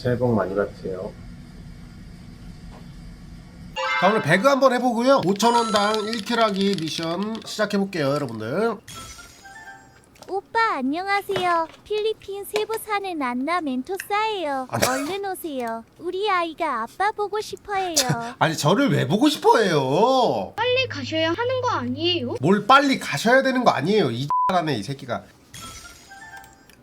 새해 복 많이 받으세요. 자, 오늘 배그 한번 해보고요. 5,000원당 1킬하기 미션 시작해볼게요, 여러분들. 오빠 안녕하세요. 필리핀 세부 사는 안나 멘토사예요. 아니. 얼른 오세요. 우리 아이가 아빠 보고 싶어해요. 아니, 저를 왜 보고 싶어해요? 빨리 가셔야 하는 거 아니에요? 뭘 빨리 가셔야 되는 거 아니에요, 이 X라네, 이 새끼가.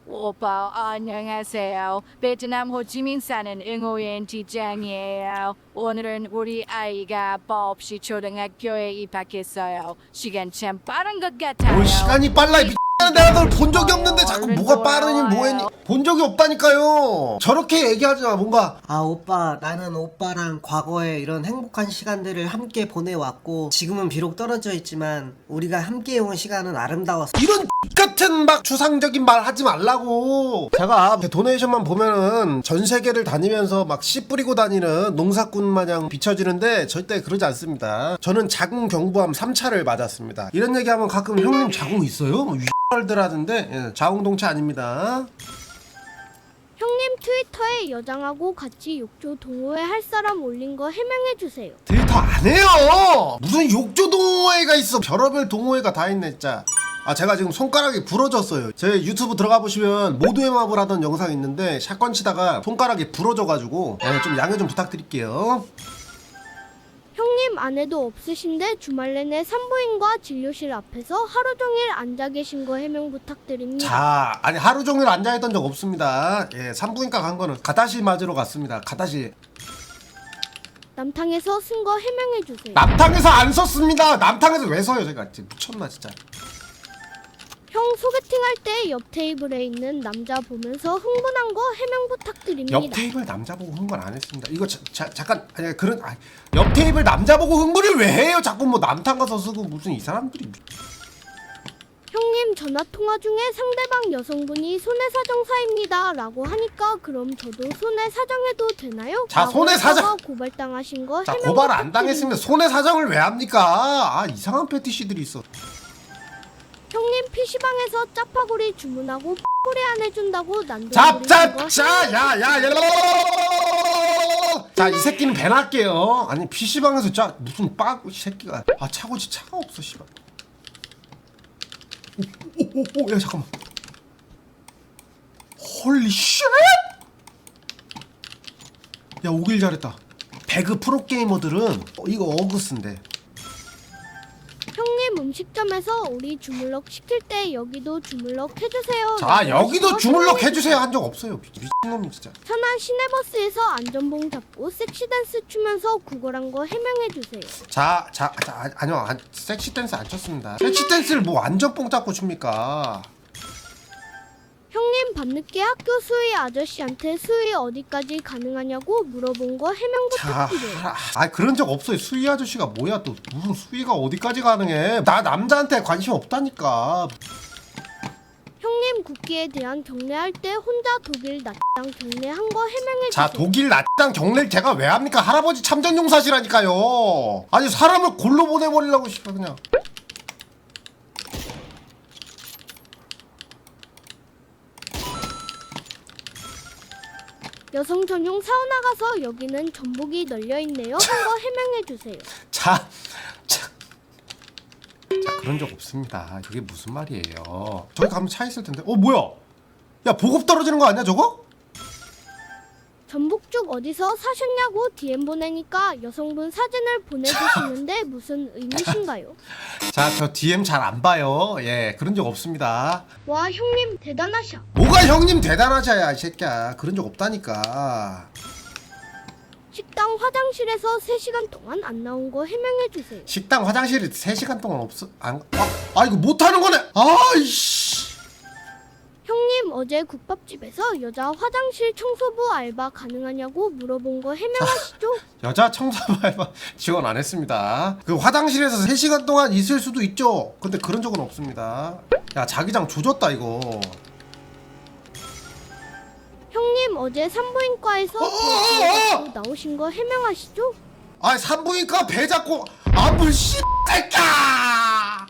오빠 안녕하세요. 베트남 호치민 사는 응호연 지장이에요. 오늘은 우리 아이가 아빠 없이 초등학교에 입학했어요. 시간 참 빠른 것 같아요. 뭘 시간이 빨라, 이 내가 널 본 적이 없는데 자꾸 뭐가 빠르니 뭐했니? 본 적이 없다니까요. 저렇게 얘기하지 마. 뭔가 아 오빠, 나는 오빠랑 과거에 이런 행복한 시간들을 함께 보내왔고 지금은 비록 떨어져 있지만 우리가 함께 해온 시간은 아름다웠어. 이런 같은 막 추상적인 말 하지 말라고. 제가 도네이션만 보면은 전 세계를 다니면서 막 씨 뿌리고 다니는 농사꾼 마냥 비춰지는데 절대 그러지 않습니다. 저는 자궁 경부암 3차를 맞았습니다. 이런 얘기하면 가끔 형님 자궁 있어요? 뭐 들 하던데, 예, 자궁동체 아닙니다. 형님 트위터에 여장하고 같이 욕조 동호회 할 사람 올린 거 해명해주세요. 데이터 안 해요. 무슨 욕조 동호회가 있어. 별의별 동호회가 다 있네 진짜. 아, 제가 지금 손가락이 부러졌어요. 제 유튜브 들어가 보시면 모두의 마블 하던 영상 있는데 샷건 치다가 손가락이 부러져가지고, 예, 좀 양해 좀 부탁드릴게요. 형님 아내도 없으신데 주말 내내 산부인과 진료실 앞에서 하루 종일 앉아 계신 거 해명 부탁드립니다. 자, 아니 하루 종일 앉아있던 적 없습니다. 예, 산부인과 간 거는 가다시 맞으러 갔습니다. 가다시. 남탕에서 쓴 거 해명해주세요. 남탕에서 안 썼습니다. 남탕에서 왜 써요 제가. 진짜 미쳤나 진짜. 형 소개팅 할 때 옆 테이블에 있는 남자 보면서 흥분한 거 해명 부탁드립니다. 옆 테이블 남자 보고 흥분 안 했습니다. 이거 잠깐, 아니 그런, 아니, 옆 테이블 남자 보고 흥분을 왜 해요? 자꾸 뭐 남탕 가서 쓰고 무슨 이 사람들이. 형님 전화 통화 중에 상대방 여성분이 손해사정사입니다 라고 하니까 그럼 저도 손해사정해도 되나요? 자, 손해사정! 고발당하신 거 자, 해명 고발 안 부탁드립니다. 당했으면 손해 사정을 왜 합니까? 아, 이상한 패티시들이 있어. 형님 PC방에서 짜파구리 주문하고 꼬리 안 해준다고 난도 잡잡자, 야. 자, 이 새끼는 배날게요. 아니 PC방에서 짜 무슨 빠고 이 새끼가. 아, 차고지 차가 없어 씨발. 오, 야 잠깐만. 홀리 쉣! 야, 오길 잘했다. 배그 프로게이머들은 이거 어그스인데. 형님 음식점에서 우리 주물럭 시킬 때 여기도 주물럭 해주세요. 자, 여기도 라고 주물럭 해명해 해주세요 한 적 없어요. 미친놈이 진짜. 천안 시내버스에서 안전봉 잡고 섹시댄스 추면서 구걸한 거 해명해주세요. 아니요, 섹시 댄스 안 쳤습니다. 섹시 댄스를 뭐 안전뽕 잡고 춥니까? 형님 밤늦게 학교 수희 아저씨한테 수희 어디까지 가능하냐고 물어본 거 해명 자, 부탁드려요. 그런 적 없어요. 수희 아저씨가 뭐야 또 무슨 수희가 어디까지 가능해? 나 남자한테 관심 없다니까. 형님 국기에 대한 경례할 때 혼자 독일 낮당 경례한 거 해명해주세요. 자, 독일 낮당 경례를 제가 왜 합니까? 할아버지 참전용사시라니까요. 아니 사람을 골로 보내버리려고 싶어 그냥. 여성 전용 사우나 가서 여기는 전복이 널려있네요 한 거 해명해주세요. 자, 그런 적 없습니다. 그게 무슨 말이에요? 저기 가면 차 있을 텐데. 뭐야? 야, 보급 떨어지는 거 아니야 저거? 전복죽 어디서 사셨냐고 DM 보내니까 여성분 사진을 보내주시는데 무슨 의미신가요? 자, 저 DM 잘 안 봐요. 예, 그런 적 없습니다. 와 형님 대단하셔. 뭐가 형님 대단하자야 이 새끼야. 그런 적 없다니까. 식당 화장실에서 3시간 동안 안 나온 거 해명해주세요. 식당 화장실이 3시간 동안 없어. 이거 못하는 거네. 아이씨. 형님 어제 국밥집에서 여자 화장실 청소부 알바 가능하냐고 물어본 거 해명하시죠? 여자 청소부 알바 지원 안 했습니다. 그 화장실에서 3시간 동안 있을 수도 있죠. 근데 그런 적은 없습니다. 야, 자기장 조졌다 이거. 형님 어제 산부인과에서 배 잡고 나오신 거 해명하시죠? 아, 산부인과 배 잡고 아물 씨 새끼야.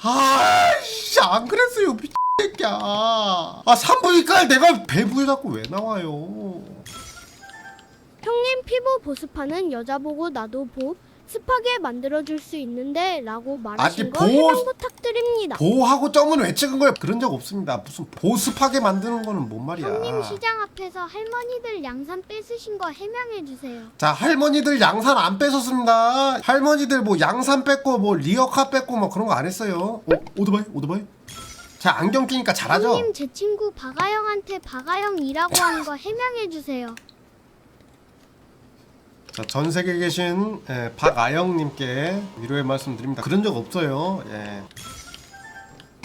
아이씨, 안 그랬어요. 새끼야. 아 산부인과에 내가 배부에 자꾸 왜 나와요? 형님 피부 보습하는 여자 보고 나도 습하게 만들어줄 수 있는데 라고 말하신 아니, 거 해명 부탁드립니다. 보하고 점은 왜 찍은 거야? 그런 적 없습니다. 무슨 보습하게 만드는 거는 뭔 말이야? 형님 시장 앞에서 할머니들 양산 뺏으신 거 해명해주세요. 자 할머니들 양산 안 뺏었습니다. 할머니들 뭐 양산 뺏고 뭐 리어카 뺏고 뭐 그런 거 안 했어요. 오토바이? 자 안경 끼니까 잘하죠? 형님 제 친구 박아영한테 박아영이라고 한 거 해명해주세요. 자, 전 세계에 계신 박아영님께 위로의 말씀 드립니다. 그런 적 없어요. 예.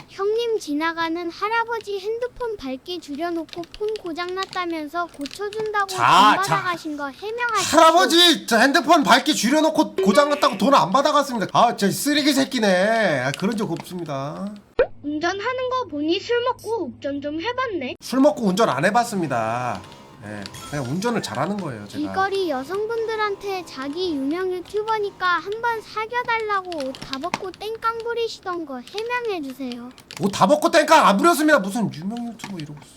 형님 지나가는 할아버지 핸드폰 밝기 줄여놓고 폰 고장났다면서 고쳐준다고 돈 자. 받아가신 거 해명하시죠. 할아버지 저 핸드폰 밝기 줄여놓고 고장났다고 돈 안 받아갔습니다. 아 저 쓰레기 새끼네. 아, 그런 적 없습니다. 운전하는 거 보니 술 먹고 운전 좀 해봤네. 술 먹고 운전 안 해봤습니다. 예, 그냥 운전을 잘하는 거예요 제가. 길거리 여성분들한테 자기 유명 유튜버니까 한번 사겨달라고 옷 다 벗고 땡깡 부리시던 거 해명해주세요. 옷 다 벗고 땡깡 안 부렸습니다. 무슨 유명 유튜버 이러고 있어.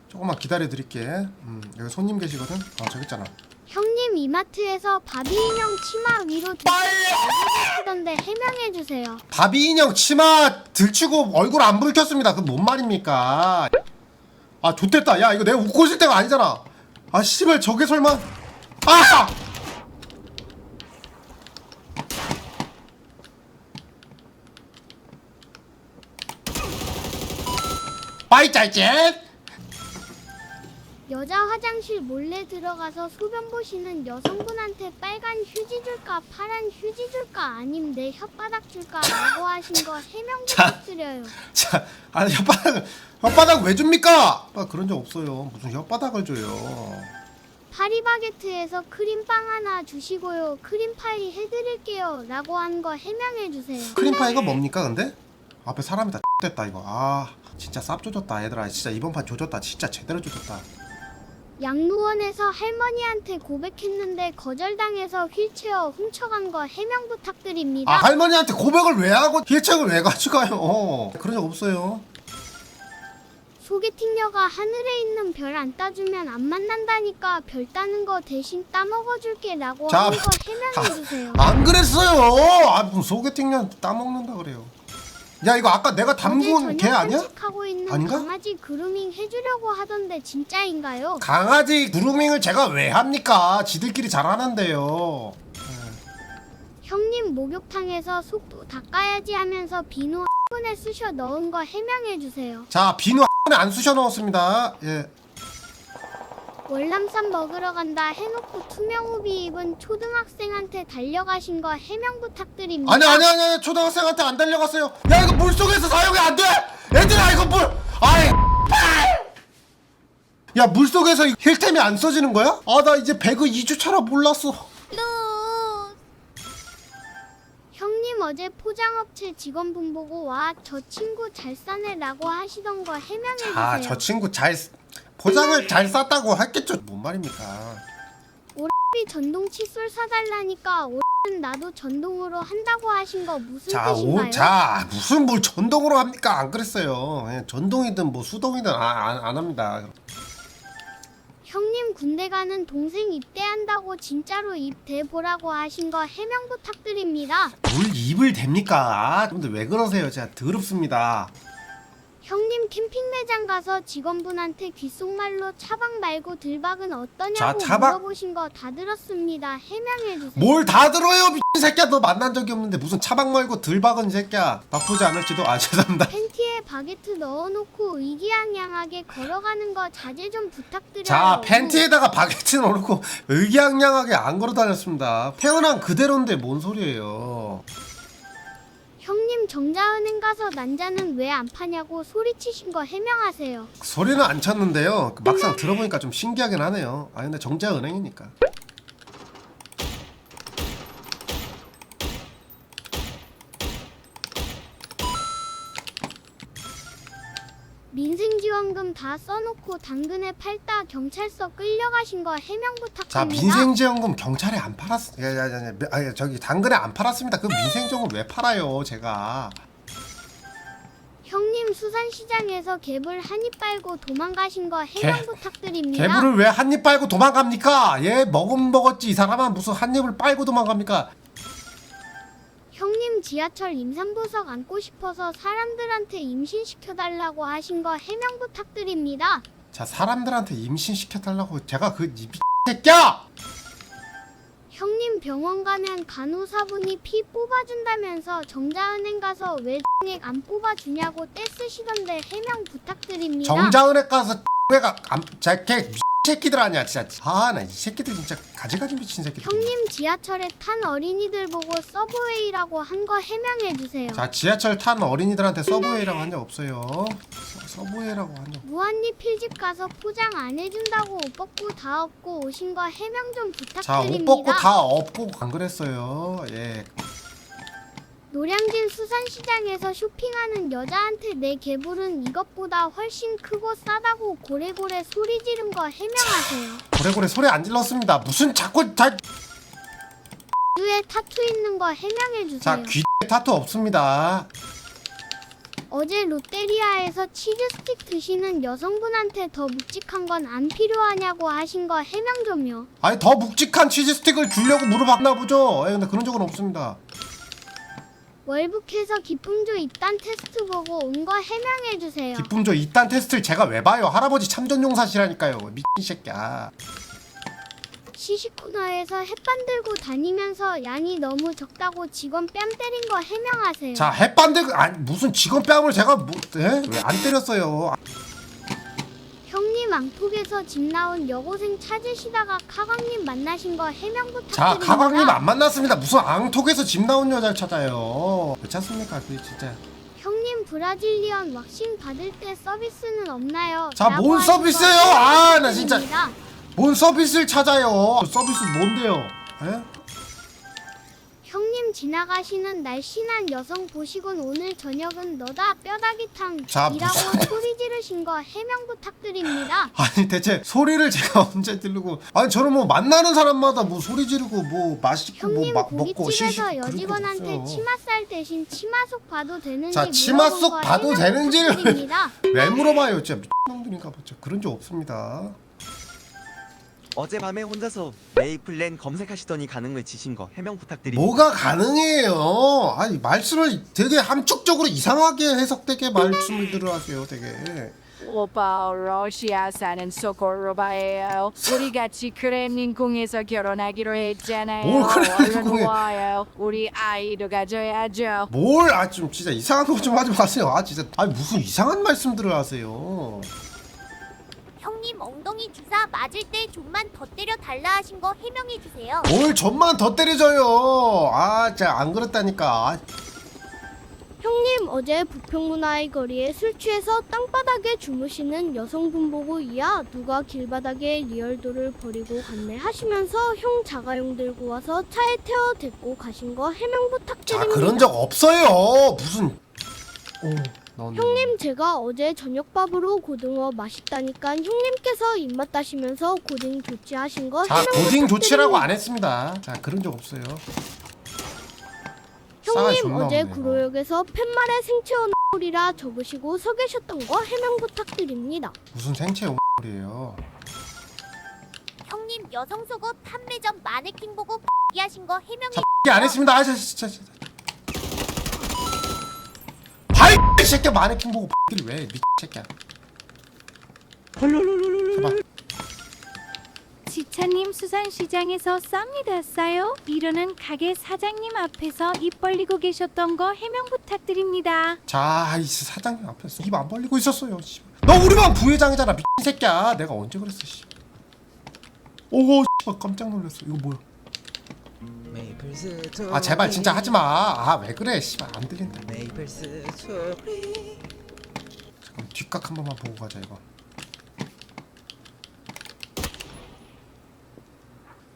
조금만 기다려 드릴게. 여기 손님 계시거든. 아 저기 있잖아. 형님 이마트에서 바비 인형 치마 위로 하던데 해명해주세요. 바비 인형 치마 들치고 얼굴 안 붉혔습니다. 그 뭔 말입니까? 아 좋댔다. 야 이거 내가 웃고 있을 때가 아니잖아. 아 씨발 저게 설마. 아! 빠이짤잼. 여자 화장실 몰래 들어가서 소변 보시는 여성분한테 빨간 휴지 줄까 파란 휴지 줄까 아님 내 혓바닥 줄까 라고 하신 거 해명 부탁드려요. 자, 아 혓바닥 왜 줍니까? 아, 그런 적 없어요. 무슨 혓바닥을 줘요. 파리바게트에서 크림빵 하나 주시고요. 크림파이 해드릴게요 라고 한 거 해명해주세요. 크림파이가 뭡니까 근데? 앞에 사람이 다 됐다 이거. 아 진짜 쌉 조졌다 얘들아. 진짜 이번 판 조졌다. 진짜 제대로 조졌다. 양로원에서 할머니한테 고백했는데 거절당해서 휠체어 훔쳐간 거 해명 부탁드립니다. 아 할머니한테 고백을 왜 하고 힐책을 왜 가져가요? 그런 적 없어요. 소개팅녀가 하늘에 있는 별 안 따주면 안 만난다니까 별 따는 거 대신 따먹어줄게 라고 자, 한 거 해명해주세요. 안 그랬어요. 아 무슨 소개팅년 따먹는다 그래요. 야 이거 아까 내가 담근 개 아니야? 산책하고 있는 아닌가? 강아지 그루밍 해주려고 하던데 진짜인가요? 강아지 그루밍을 제가 왜 합니까? 지들끼리 잘하는데요. 형님 목욕탕에서 속도 닦아야지 하면서 비누 분에 쑤셔 넣은 거 해명해주세요. 자 비누 에 안 쑤셔 넣었습니다. 예. 월남쌈 먹으러 간다 해놓고 투명 후비 입은 초등학생한테 달려가신 거 해명 부탁드립니다. 아니 초등학생한테 안 달려갔어요. 야 이거 물속에서 사용이 안 돼. 얘들아 이거 아이 야 물속에서 힐템이 안 써지는 거야? 아 나 이제 배그 2주차라 몰랐어. 형님 어제 포장업체 직원분 보고 와 저 친구 잘 싸네 라고 하시던 거 해명해주세요. 아 저 친구 포장을 잘 쌌다고 했겠죠. 뭔 말입니까? 오라비 전동 칫솔 사달라니까 오라는 나도 전동으로 한다고 하신 거 무슨 뜻인가요? 자 무슨 뭘 전동으로 합니까? 안 그랬어요. 예, 전동이든 뭐 수동이든 안 합니다. 형님 군대 가는 동생 입대한다고 진짜로 입대 보라고 하신 거 해명 부탁드립니다. 뭘 입을 댑니까? 여러분들 왜 그러세요? 진짜 더럽습니다. 형님 캠핑 매장 가서 직원분한테 귓속말로 차박 말고 들박은 어떠냐고 자, 차박? 물어보신 거 다 들었습니다. 해명해주세요. 뭘 다 들어요 미친 새끼야. 너 만난 적이 없는데 무슨 차박 말고 들박은 이 새끼야. 나쁘지 않을지도. 아 죄송합니다. 팬티에 바게트 넣어놓고 의기양양하게 걸어가는 거 자제 좀 부탁드려요. 자 팬티에다가 바게트 넣고 의기양양하게 안 걸어 다녔습니다. 태어난 그대로인데 뭔 소리예요. 형님 정자은행 가서 난자는 왜 안 파냐고 소리치신 거 해명하세요. 소리는 안 쳤는데요. 막상 들어보니까 좀 신기하긴 하네요. 아 근데 정자은행이니까. 민생지원금 다 써놓고 당근에 팔다 경찰서 끌려가신 거 해명 부탁드립니다. 자 민생지원금 경찰에 안 팔았. 야야야 저기 당근에 안 팔았습니다. 그 민생지원금 왜 팔아요 제가? 형님 형님 수산시장에서 개불 한 입 빨고 도망가신 거 해명 부탁드립니다. 개불을 왜 한 입 빨고 도망갑니까? 예, 먹었지. 이 사람은 무슨 한 입을 빨고 도망갑니까? 형님 지하철 임산부석 안고 싶어서 사람들한테 임신시켜달라고 하신 거 해명 부탁드립니다. 자, 사람들한테 임신시켜달라고 제가 그 이 새끼야! 형님 병원 가면 간호사분이 피 뽑아준다면서 정자은행 가서 왜 X액 안 뽑아주냐고 떼쓰시던데 해명 부탁드립니다. 정자은행 가서 X가 자걔 새끼들 아니야 진짜. 아, 나 이 새끼들 진짜 가지가지 미친 새끼들. 형님 지하철에 탄 어린이들 보고 서브웨이라고 한 거 해명해주세요. 자, 지하철 탄 어린이들한테 서브웨이라고 한 적 없어요. 서브웨이라고 한 적. 무한리 필집 가서 포장 안 해준다고 옷 벗고 다 업고 오신 거 해명 좀 자, 옷 부탁드립니다. 벗고 다 업고 안 그랬어요. 예. 노량진 수산시장에서 쇼핑하는 여자한테 내 개불은 이것보다 훨씬 크고 싸다고 고래고래 소리 지른 거 해명하세요. 고래고래 소리 안 질렀습니다. 무슨 자꾸 자, 뇌에 타투 있는 거 해명해주세요. 자, 귀 타투 없습니다. 어제 롯데리아에서 치즈 스틱 드시는 여성분한테 더 묵직한 건 안 필요하냐고 하신 거 해명 좀요. 아니, 더 묵직한 치즈 스틱을 주려고 물어봤나 보죠. 예, 근데 그런 적은 없습니다. 월북해서 기쁨조 입단 테스트 보고 온 거 해명해주세요. 기쁨조 이딴 테스트를 제가 왜 봐요? 할아버지 참전용사시라니까요. 미친 새끼야. 시식 코너에서 햇반 들고 다니면서 양이 너무 적다고 직원 뺨 때린 거 해명하세요. 자, 햇반들 아니 무슨 직원 뺨을 제가 뭐 왜 안 때렸어요? 형님 앙톡에서 집 나온 여고생 찾으시다가 카광님 만나신 거 해명 부탁드립니다. 자, 가광님 안 만났습니다. 무슨 앙톡에서 집 나온 여자를 찾아요? 괜찮습니까? 그 진짜. 형님 브라질리언 왁싱 받을 때 서비스는 없나요? 자, 라고 뭔 하신 서비스예요? 거 아, 나 진짜. 부탁드립니다. 뭔 서비스를 찾아요? 서비스 뭔데요? 예? 형님 지나가시는 날씬한 여성 보시곤 오늘 저녁은 너다 뼈다귀탕 자, 이라고 무슨- 소리 지르신 거 해명 부탁드립니다. 아니, 대체 소리를 제가 언제 지르고? 아니, 저는 뭐 만나는 사람마다 뭐 소리 지르고 뭐 맛있고 뭐 형님 먹고 쉬시고 고깃집에서 그런 거 여직원한테 없어요. 치맛살 대신 치마속 봐도 되는지 자, 치맛 물어본 속 거 봐도 해명 되는지를 부탁드립니다. 왜 물어봐요? 진짜 미친놈들인가 보죠. 그런 적 없습니다. 어젯밤에 혼자서 메이플랜 검색하시더니 가는 걸 지신 거 해명 부탁드립니다. 뭐가 가능해요? 아니, 말씀을 되게 함축적으로 이상하게 해석되게 말씀을 들어하세요. 되게. 오빠 러시아 사는 소코로바예요. 우리 같이 크렘린궁에서 결혼하기로 했잖아요. 뭘 크렘린궁에- 얼른 와요. 우리 아이도 가져야죠. 뭘, 아, 좀 진짜 이상한 거 좀 하지 마세요. 아, 진짜. 아니, 무슨 이상한 말씀들을 하세요. 형님 엉덩이 주사 맞을 때 좀만 더 때려 달라 하신 거 해명해 주세요. 뭘 전만 더 때려줘요. 아, 진짜 안 그렇다니까. 아, 형님 어제 부평문화의 거리에 술 취해서 땅바닥에 주무시는 여성분 보고 이야 누가 길바닥에 리얼도를 버리고 갔네 하시면서 형 자가용 들고 와서 차에 태워 데리고 가신 거 해명 자, 부탁드립니다. 그런 적 없어요. 무슨. 넌. 형님 제가 어제 저녁밥으로 고등어 맛있다니까 형님께서 입맛 따시면서 고딩 조치하신 거 자, 해명 고딩 조치라고 부탁드립니다. 안 했습니다. 자, 그런 적 없어요. 싸가지 형님 존나 어제 없네, 구로역에서 팻말에 생채 오리라 접으시고 서 계셨던 거 해명 부탁드립니다. 무슨 생체 X이에요. 형님 여성 속옷 판매점 마네킹 보고 하신 거 해명해 자, 안 했습니다. 아, 진짜. 바이 이 새끼야, 마네킹 보고 를 왜 미친 새끼야. 봐봐. 지차님 수산시장에서 쌉니다 싸요? 이러는 가게 사장님 앞에서 입 벌리고 계셨던 거 해명 부탁드립니다. 자, 이 사장님 앞에서 입 안 벌리고 있었어요. 씨. 너 우리 반 부회장이잖아, 미친 새끼야. 내가 언제 그랬어, 씨. 오고, 씨, 깜짝 놀랐어. 이거 뭐야? 메이플 스토리. 아, 제발 진짜 하지 마. 아, 왜 그래, 씨발 안 들린다. 메이플 스토리. 잠깐 뒷각 한 번만 보고 가자 이거.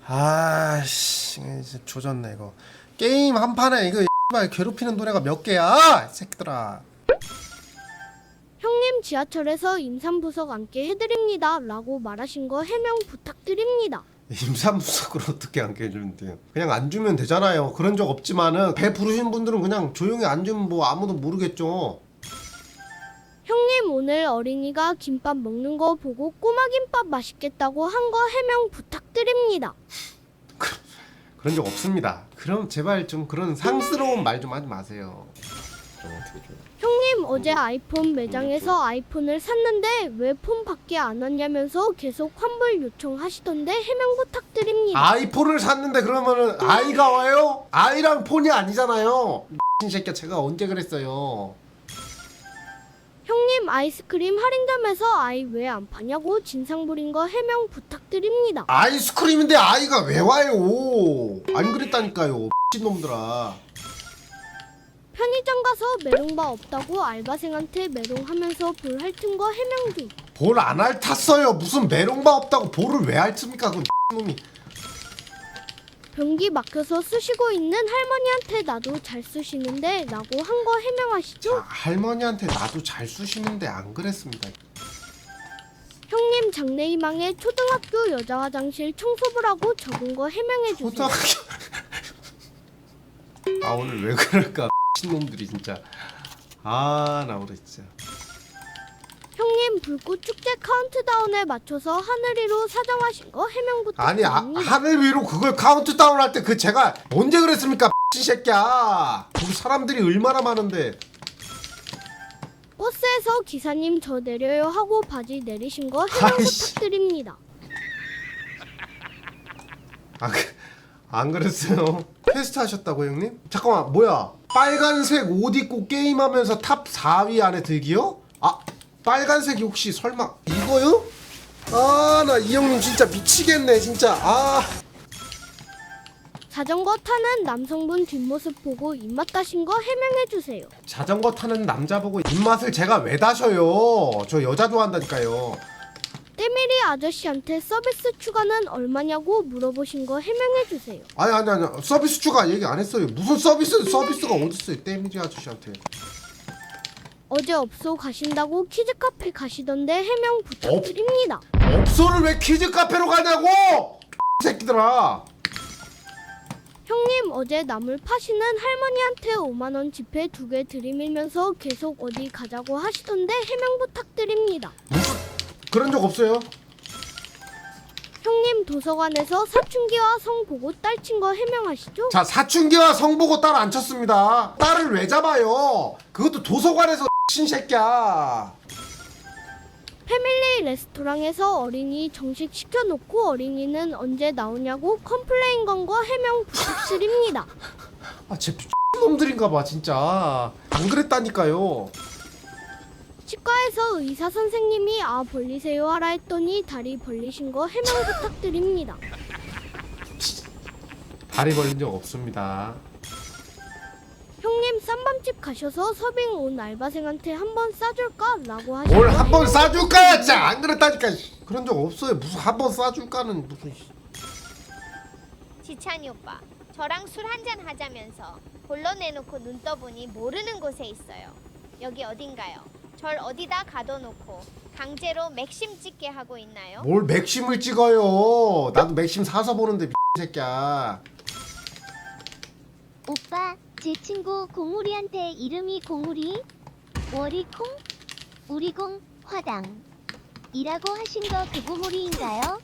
아씨, 이제 조졌네 이거. 게임 한 판에 이거 씨발 괴롭히는 노래가 몇 개야, 이 새끼들아. 형님 지하철에서 임산부석 앉게 해드립니다 라고 말하신 거 해명 부탁드립니다. 임산부석을 어떻게 안 깨주는데요? 그냥 안 주면 되잖아요. 그런 적 없지만은 배 부르신 분들은 그냥 조용히 안 주면 뭐 아무도 모르겠죠. 형님 오늘 어린이가 김밥 먹는 거 보고 꼬마 김밥 맛있겠다고 한 거 해명 부탁드립니다. 그런 적 없습니다. 그럼 제발 좀 그런 상스러운 말 좀 하지 마세요. 좀 어떻게 좀. 형님 어제 아이폰 매장에서 아이폰을 샀는데 왜 폰 밖에 안 왔냐면서 계속 환불 요청하시던데 해명 부탁드립니다. 아이폰을 샀는데 그러면은 아이가 와요? 아이랑 폰이 아니잖아요. 이 새끼야 제가 언제 그랬어요? 형님 아이스크림 할인점에서 아이 왜 안 파냐고 진상 부린 거 해명 부탁드립니다. 아이스크림인데 아이가 왜 와요? 안 그랬다니까요. 놈들아. 편의점 가서 메롱바 없다고 알바생한테 메롱하면서 볼 핥은 거 해명 좀. 볼 안 핥았어요. 무슨 메롱바 없다고 볼을 왜 핥습니까? 그 놈이. 변기 막혀서 쑤시고 있는 할머니한테 나도 잘 쑤시는데 라고 한 거 해명하시죠? 자, 할머니한테 나도 잘 쑤시는데 안 그랬습니다. 형님 장래희망에 초등학교 여자 화장실 청소부라고 적은 거 해명해주세요. 초등학교. 아 오늘 왜 그럴까? 놈들이 진짜. 아 나 오늘 진짜. 형님 불꽃 축제 카운트다운에 맞춰서 하늘 위로 사정하신 거 해명 아니 부탁드립니다. 하늘 위로 그걸 카운트다운 할 때 그 제가 언제 그랬습니까? 이 새끼야. 거기 사람들이 얼마나 많은데. 버스에서 기사님 저 내려요 하고 바지 내리신 거 해명 아이씨. 부탁드립니다. 안 그랬어요. 퀘스트 하셨다고 형님? 잠깐만 뭐야? 빨간색 옷 입고 게임하면서 탑 4위 안에 들기요? 아 빨간색이 혹시 설마 이거요? 아 나 이 형님 진짜 미치겠네 진짜. 아 자전거 타는 남성분 뒷모습 보고 입맛 다신 거 해명해주세요. 자전거 타는 남자 보고 입맛을 제가 왜 다셔요? 저 여자 좋아한다니까요. 때밀이 아저씨한테 서비스 추가는 얼마냐고 물어보신 거 해명해주세요. 아니 서비스 추가 얘기 안 했어요. 무슨 서비스가 어딨어요? 때밀이 아저씨한테. 어제 업소 가신다고 키즈 카페 가시던데 해명 부탁드립니다. 업소를 왜 키즈 카페로 가냐고! 이 새끼들아. 형님 어제 나물 파시는 할머니한테 5만원 지폐 2개 들이밀면서 계속 어디 가자고 하시던데 해명 부탁드립니다. 그런 적 없어요. 형님 도서관에서 사춘기와 성 보고 딸 친 거 해명하시죠? 자 사춘기와 성 보고 딸 안 쳤습니다. 딸을 왜 잡아요? 그것도 도서관에서 신새끼야. 패밀리 레스토랑에서 어린이 정식 시켜놓고 어린이는 언제 나오냐고 컴플레인 건 거 해명 부탁드립니다. 아쟤 놈들인가봐 진짜. 안 그랬다니까요. 치과에서 의사 선생님이 아 벌리세요 하라 했더니 다리 벌리신 거 해명 부탁드립니다. 다리 벌린 적 없습니다. 형님 쌈밥집 가셔서 서빙 온 알바생한테 한번 싸줄까? 라고 하시고 뭘 한 번 싸줄까야 진짜 안 그랬다니까. 그런 적 없어요. 무슨 한 번 싸줄까는 무슨. 지찬이 오빠, 저랑 술 한잔 하자면서 볼러 내놓고 눈 떠보니 모르는 곳에 있어요. 여기 어딘가요? 절 어디다 가둬놓고 강제로 맥심 찍게 하고 있나요? 뭘 맥심을 찍어요. 나도 맥심 사서 보는데 새끼야. 오빠, 제 친구 공우리한테 이름이 공우리, 월이콩, 우리공, 화당 이라고 하신 거 그 공우리인가요?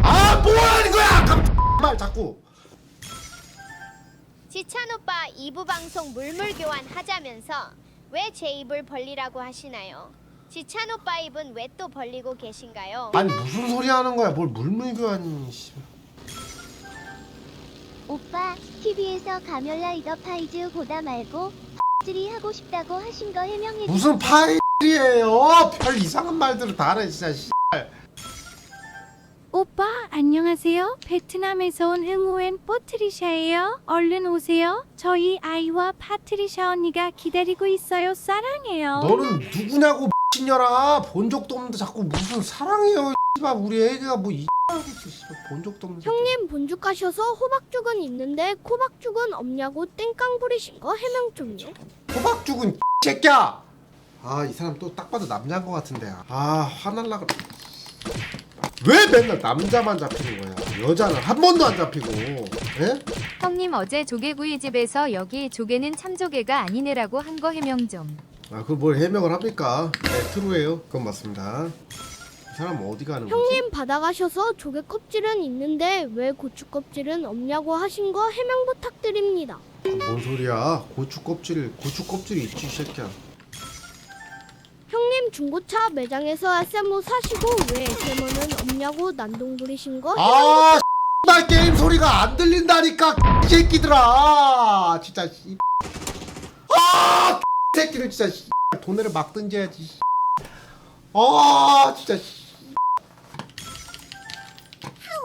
아 뭐하는 거야? 말 자꾸. 지찬 오빠 2부 방송 물물 교환 하자면서 왜 제 입을 벌리라고 하시나요? 지찬 오빠 입은 왜 또 벌리고 계신가요? 아니 무슨 소리 하는 거야? 뭘 물물교환이. 오빠, TV에서 가면라이더 파이즈 보다 말고 찌리 하고 싶다고 하신 거 해명해 주세요. 무슨 파일이에요? 별 이상한 말들을 다 하네 진짜. 오빠 안녕하세요. 베트남에서 온 응우엔 포트리샤예요. 얼른 오세요. 저희 아이와 파트리샤 언니가 기다리고 있어요. 사랑해요. 너는 누구냐고 미친년아. 본 적도 없는데 자꾸 무슨 사랑해요. 우리 애기가 뭐 본 적도 없는. 형님 본죽 가셔서 호박죽은 있는데 코박죽은 없냐고 땡깡 부리신 거 해명 좀요. 호박죽은 새끼야. 아 이 사람 또 딱 봐도 남자인 것 같은데. 아 화날라 그래. 왜 맨날 남자만 잡히는 거야? 여자는 한 번도 안 잡히고. 예? 형님 어제 조개구이집에서 여기 조개는 참조개가 아니네라고 한 거 해명 좀. 아, 그걸 뭘 해명을 합니까? 네, 트루예요. 그건 맞습니다. 이 사람은 어디 가는 거지? 형님 받아가셔서 조개 껍질은 있는데 왜 고추 껍질은 없냐고 하신 거 해명 부탁드립니다. 아, 뭔 소리야? 고추 껍질이 있지, 이 새끼야. 형님 중고차 매장에서 SMO 사시고 왜 SMO는 없냐고 난동 부리신 거 아, 나 게임 소리가 안 들린다니까, 이 새끼들아. 진짜, 아, 이 새끼들 진짜, 돈을 막 던져야지. 아, 진짜.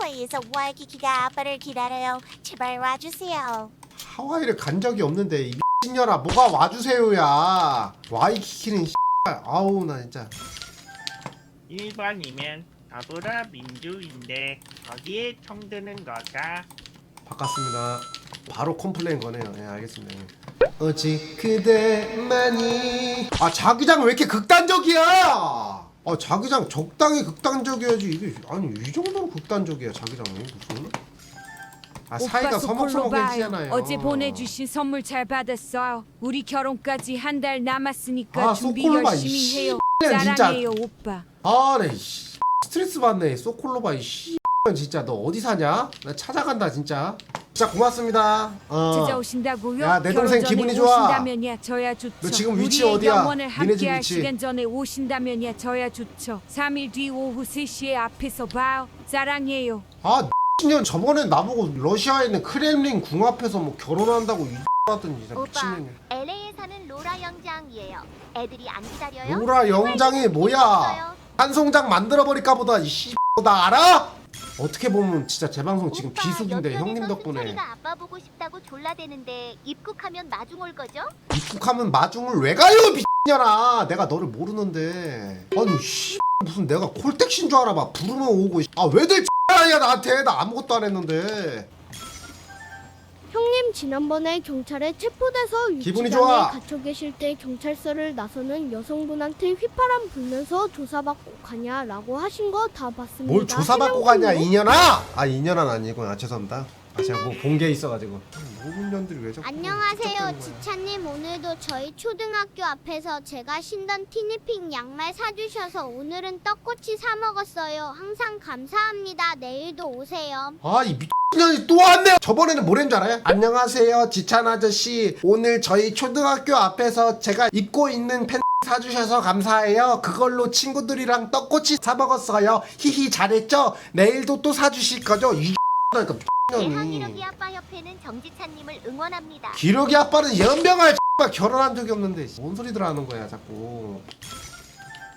하와이에서 와이키키가 아빠를 기다려요. 제발 와주세요. 하와이를 간 적이 없는데, 이 미친년아, 뭐가 와주세요야. 와이키키는, 아우, 나 진짜. 1번이면 더불어 민주인데 거기에 총드는 거가 바꿨습니다. 바로 컴플레인 거네요. 예, 알겠습니다. 오직 그대만이. 아, 자기장 왜 이렇게 극단적이야? 아, 자기장 적당히 극단적이어야지. 이게 아니 이 정도로 극단적이야 자기장이 무슨? 아, 사이가 서먹서먹해지잖아요. 어제 보내주신 선물 잘 받았어요. 우리 결혼까지 한 달 남았으니까 아, 준비 소콜로바, 열심히 해요. 진짜. 사랑해요 오빠. 아, 네. 스트레스 받네. 소콜로바 이 진짜 너 어디 사냐? 나 찾아간다 진짜. 진짜 고맙습니다. 찾아오신다고요? 야, 내 동생 결혼 전에 기분이 좋아. 오신다면야 저야 좋죠. 너 지금 위치 우리의 어디야? 영원을 니네 집 함께할 위치. 시간 전에 오신다면야 저야 좋죠. 3일 뒤 오후 3시에 앞에서 봐요. 사랑해요. 아, 년 저번에 나보고 러시아에 있는 크렘린 궁 앞에서 뭐 결혼한다고 이 하더니 진짜 오빠, 미친년이야. LA에 사는 로라 영장이에요. 애들이 안 기다려요? 로라 영장이 뭐야? 한송장 만들어버릴까 보다 이 나 알아? 어떻게 보면 진짜 제 방송 지금 오빠, 비수기인데 형님 여편에서 덕분에. 승철이가 아빠 보고 싶다고 졸라대는데 입국하면 마중 올 거죠? 입국하면 마중을 왜 가요 미친년아. 내가 너를 모르는데. 아니 무슨 내가 콜택시인 줄 알아. 막 부르면 오고. 아, 왜들 X야 나한테. 나 아무것도 안 했는데. 형님 지난번에 경찰에 체포돼서 기분이 유치장에 좋아. 갇혀 계실 때 경찰서를 나서는 여성분한테 휘파람 불면서 조사받고 가냐라고 하신 거 다 봤습니다. 뭘 조사받고 해명 가냐 좀 이년아. 아, 이년아 아니고. 아, 죄송합니다. 아, 제가 뭐 본 게 있어가지고. 모든 년들이 왜 자꾸 안녕하세요, 쫓겨는 거야. 지차님. 오늘도 저희 초등학교 앞에서 제가 신던 티니핑 양말 사주셔서 오늘은 떡꼬치 사 먹었어요. 항상 감사합니다. 내일도 오세요. 아, 이 미친년이 또 왔네. 저번에는 뭐랬는 줄 알아요? 안녕하세요 지찬 아저씨, 오늘 저희 초등학교 앞에서 제가 입고 있는 팬 사주셔서 감사해요. 그걸로 친구들이랑 떡꼬치 사 먹었어요. 히히 잘했죠? 내일도 또 사주실 거죠? 이 X니까 대항이력이 미친년이. 아빠 협회는 정지찬님을 응원합니다. 기러기 아빠는 연병할 결혼한 적이 없는데 뭔 소리들 하는 거야 자꾸.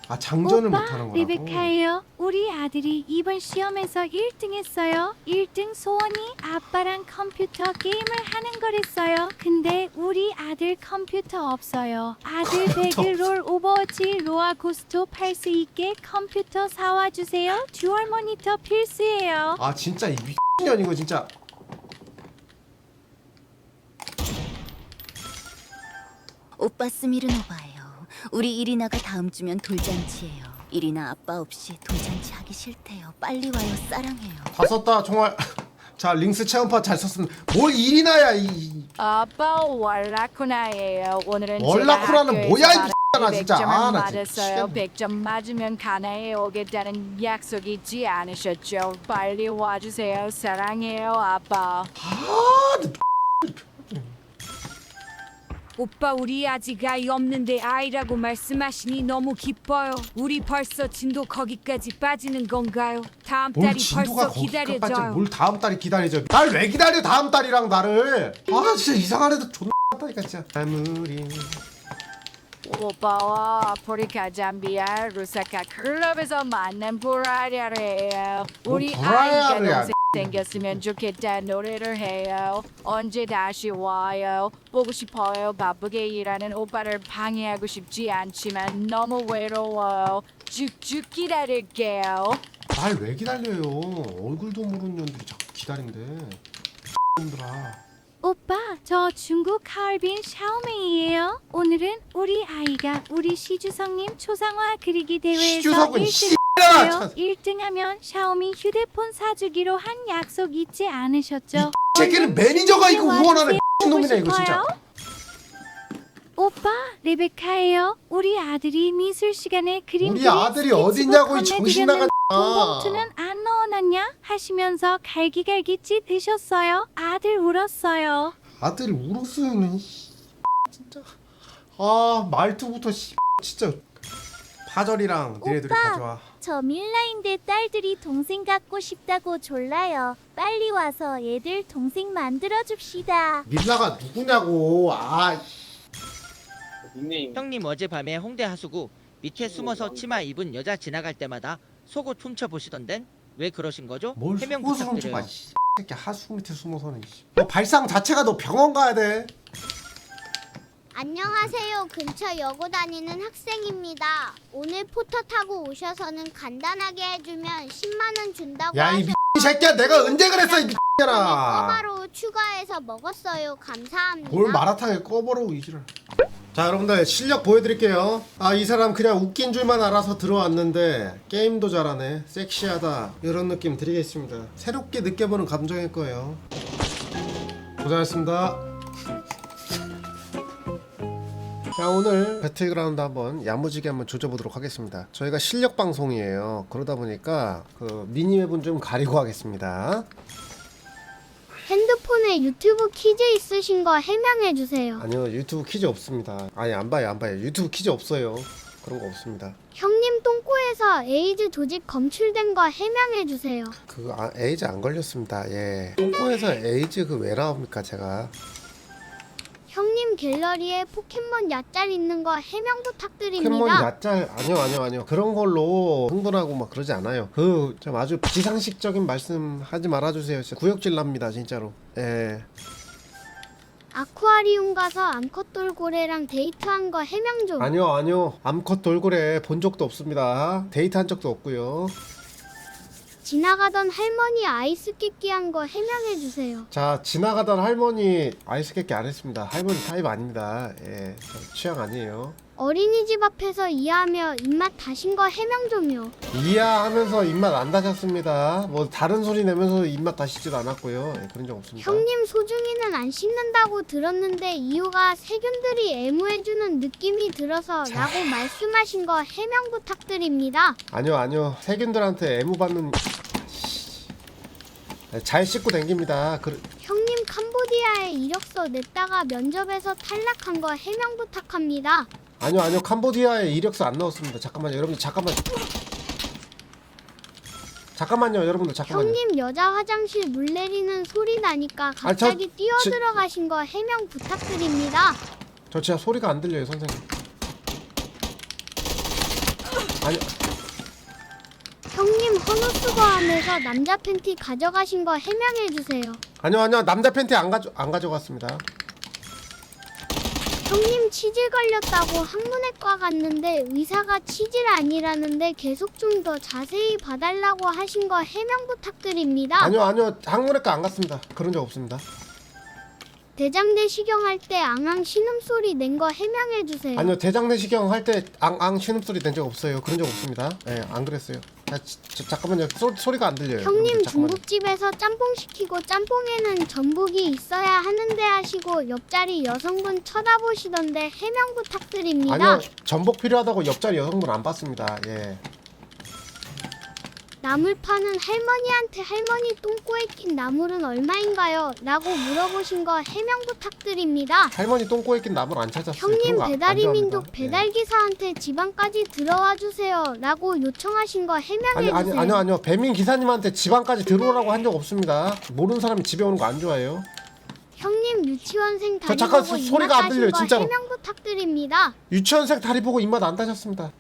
아, 장전을 오빠, 못하는 거라고. 리베카예요. 우리 아들이 이번 시험에서 1등 했어요. 1등 소원이 아빠랑 컴퓨터 게임을 하는 거랬어요. 근데 우리 아들 컴퓨터 없어요. 아들 배그롤 오버워치 로아 고스트 팔 수 있게 컴퓨터 사와 주세요. 듀얼 모니터 필수예요. 아, 진짜 이 미친년 이거 진짜. 오빠 스미르노바예요. 우리 이리나가 다음 주면 돌잔치예요. 이리나 아빠 없이 돌잔치 하기 싫대요. 빨리 와요. 사랑해요. 다 썼다 총알. 자, 링스 체험파 잘 썼습니다. 뭘 일이나야 이. 아빠 월라쿠나예요. 오늘은 월라쿠나는 제가 뭐야, 이 학교에서 미친년아, 진짜. 100점을 아, 나 진짜 맞았어요. 미치겠네. 100점 맞으면 가나에 오겠다는 약속 잊지 않으셨죠? 빨리 와주세요. 사랑해요, 아빠. 아, 오빠 우리 아직 아이 없는데 아이라고 말씀하시니 너무 기뻐요. 우리 벌써 진도 거기까지 빠지는 건가요? 다음 뭘 달이 진도가 벌써 거기까지 기다려져요. 뭘 다음 달이 기다리죠. 날 왜 기다려 다음 달이랑 나를. 아, 진짜 이상한 애들 존나 다니까 진짜. 아무리. 오빠와 아프리카 잠비아 루사카 클럽에서 만난 브라이아르예요. 우리 아이가 브라이아르야. 동생 생겼으면 좋겠다 노래를 해요. 언제 다시 와요? 보고 싶어요. 바쁘게 일하는 오빠를 방해하고 싶지 않지만 너무 외로워요. 쭉쭉 기다릴게요. 날 왜 기다려요? 얼굴도 모르는 년들이 자꾸 기다린대. 미친놈들아. 오빠, 저 중국 하얼빈 샤오메이예요. 오늘은 우리 아이가 우리 시주성님 초상화 그리기 대회에서 시주성은 1등 씨X야. 했어요. 1등하면 샤오미 휴대폰 사주기로 한 약속 잊지 않으셨죠? 새끼는 매니저가 이거 후원하는 미친놈이네 이거 진짜. 오빠, 레베카예요. 우리 아들이 미술 시간에 그림 우리 그린 아들이 스케치북 어디냐고 이 정신 나간 돈봉투는 안 넣어놨냐? 하시면서 갈기갈기 찢으셨어요. 아들 울었어요. 아들이 울었어요. 진짜. 아 말투부터 진짜. 파절이랑 니네들이 오빠. 가져와. 저 밀라인데 딸들이 동생 갖고 싶다고 졸라요. 빨리 와서 얘들 동생 만들어 줍시다. 밀라가 누구냐고. 아 형님 어젯밤에 홍대 하수구 밑에 숨어서 치마 입은 여자 지나갈 때마다 속옷 훔쳐 보시던데 왜 그러신 거죠? 뭘 해명 속옷을 훔쳐봐. 부탁드려요. 이 새끼 하수 밑에 숨어서는. 너 발상 자체가 너 병원 가야 돼. 안녕하세요. 근처 여고 다니는 학생입니다. 오늘 포터 타고 오셔서는 간단하게 해주면 10만 원 준다고 야 이 새끼야 내가 언제 그랬어 이 미친년아. 꼬바로 추가해서 먹었어요. 감사합니다. 뭘 마라탕에 꺼버리고 이지를. 자 여러분들 실력 보여드릴게요. 아 이 사람 그냥 웃긴 줄만 알아서 들어왔는데 게임도 잘하네. 섹시하다 이런 느낌 드리겠습니다. 새롭게 느껴보는 감정일 거예요. 고생하셨습니다. 자 오늘 배틀그라운드 한번 야무지게 한번 조져보도록 하겠습니다. 저희가 실력 방송이에요. 그러다 보니까 그 미니맵은 좀 가리고 하겠습니다. 핸드폰에 유튜브 퀴즈 있으신 거 해명해주세요. 아니요 유튜브 퀴즈 없습니다. 아니 안 봐요 유튜브 퀴즈 없어요. 그런 거 없습니다. 형님 똥꼬에서 에이즈 조직 검출된 거 해명해주세요. 에이즈 안 걸렸습니다. 예. 똥꼬에서 에이즈 왜 나옵니까 제가. 형님 갤러리에 포켓몬 야짤 있는 거 해명 부탁드립니다. 포켓몬 야짤 아니요 그런 걸로 흥분하고 막 그러지 않아요. 좀 아주 비상식적인 말씀 하지 말아주세요. 진짜 구역질 납니다 진짜로. 예. 아쿠아리움 가서 암컷 돌고래랑 데이트한 거 해명 좀. 아니요 암컷 돌고래 본 적도 없습니다. 데이트한 적도 없고요. 지나가던 할머니 아이스 깨끼 한 거 해명해주세요. 자 지나가던 할머니 아이스 깨끼 안 했습니다. 할머니 타입 아닙니다. 예, 저 취향 아니에요. 어린이집 앞에서 이해하며 입맛 다신 거 해명 좀요. 이해하면서 입맛 안 다셨습니다. 뭐 다른 소리 내면서 입맛 다시지도 않았고요. 예, 그런 적 없습니다. 형님 소중이는 안 씻는다고 들었는데 이유가 세균들이 애무해주는 느낌이 들어서 라고 말씀하신 거 해명 부탁드립니다. 아니요 세균들한테 애무받는. 잘 씻고 댕깁니다. 형님 캄보디아에 이력서 냈다가 면접에서 탈락한 거 해명 부탁합니다. 아니요 캄보디아에 이력서 안 넣었습니다. 잠깐만요 여러분들 잠깐만요 여러분들 잠깐만요. 형님 여자 화장실 물 내리는 소리 나니까 갑자기 뛰어들어가신 거 해명 부탁드립니다. 저 진짜 소리가 안 들려요 선생님. 아니 형님 헌옷수거함에서 남자 팬티 가져가신 거 해명해주세요. 아니요 남자 팬티 안 가져갔습니다. 형님 치질 걸렸다고 학문외과 갔는데 의사가 치질 아니라는데 계속 좀 더 자세히 봐달라고 하신 거 해명 부탁드립니다. 아니요 학문외과 안 갔습니다. 그런 적 없습니다. 대장내 식용할 때 앙앙 신음소리 낸 거 해명해주세요. 아니요 대장내시경 할 때 앙앙 신음소리 낸 적 없어요. 그런 적 없습니다. 예, 안 그랬어요. 잠깐만요 소리가 안 들려요. 형님 중국집에서 짬뽕 시키고 짬뽕에는 전복이 있어야 하는데 하시고 옆자리 여성분 쳐다보시던데 해명 부탁드립니다. 아니요 전복 필요하다고 옆자리 여성분 안 봤습니다. 예. 나물 파는 할머니한테 할머니 똥꼬에 낀 나물은 얼마인가요? 라고 물어보신 거 해명 부탁드립니다. 할머니 똥꼬에 낀 나물 안 찾았어요. 형님 배달이민족 예. 배달기사한테 지방까지 들어와 주세요 라고 요청하신 거 해명해주세요. 아니요 배민 기사님한테 지방까지 들어오라고 한 적 없습니다. 모르는 사람이 집에 오는 거 안 좋아해요. 형님 유치원생 다리 잠깐 보고 소리가 입맛 안 들려요, 다신 거 진짜로. 해명 부탁드립니다. 유치원생 다리 보고 입맛 안 다셨습니다.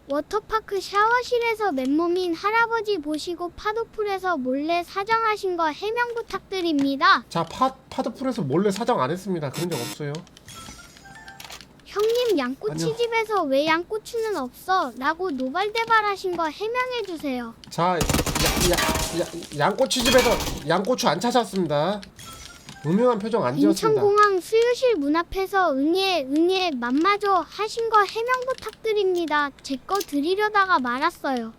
워터파크 샤워실에서 맨몸인 할아버지 보시고 파도풀에서 몰래 사정하신 거 해명 부탁드립니다. 자 파도풀에서 몰래 사정 안 했습니다. 그런 적 없어요. 형님 양꼬치집에서 왜 양꼬치는 없어? 라고 노발대발하신 거 해명해주세요. 자 양꼬치집에서 양꼬치 안 찾았습니다. 음흉한 표정 안 지었습니다. 인천공항 수유실 문 앞에서 응애 맘마저 하신 거 해명 부탁드립니다. 제 거 드리려다가 말았어요.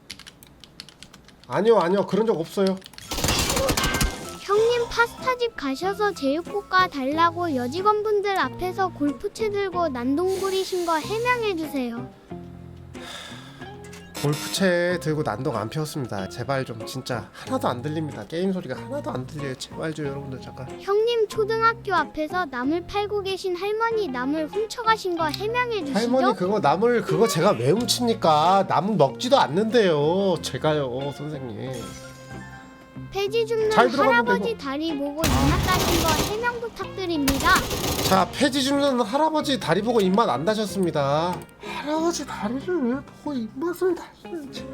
아니요 그런 적 없어요. 형님 파스타집 가셔서 제육볶아 달라고 여직원분들 앞에서 골프채 들고 난동 부리신 거 해명해주세요. 골프채 들고 난동 안 피웠습니다. 제발 좀 진짜 하나도 안 들립니다. 게임 소리가 하나도 안 들려요. 제발 좀 여러분들 잠깐. 형님 초등학교 앞에서 나물 팔고 계신 할머니 나물 훔쳐가신 거 해명해주시죠. 할머니 그거 나물 그거 제가 왜 훔칩니까? 나물 먹지도 않는데요. 제가요 선생님. 폐지 줍는 잘 들어갔는데, 할아버지 다리 보고 입맛 따신 거 해명 부탁드립니다. 자 폐지 줍는 할아버지 다리 보고 입맛 안 다셨습니다. 할아버지 다리를 왜 보고 입맛을 다시는지.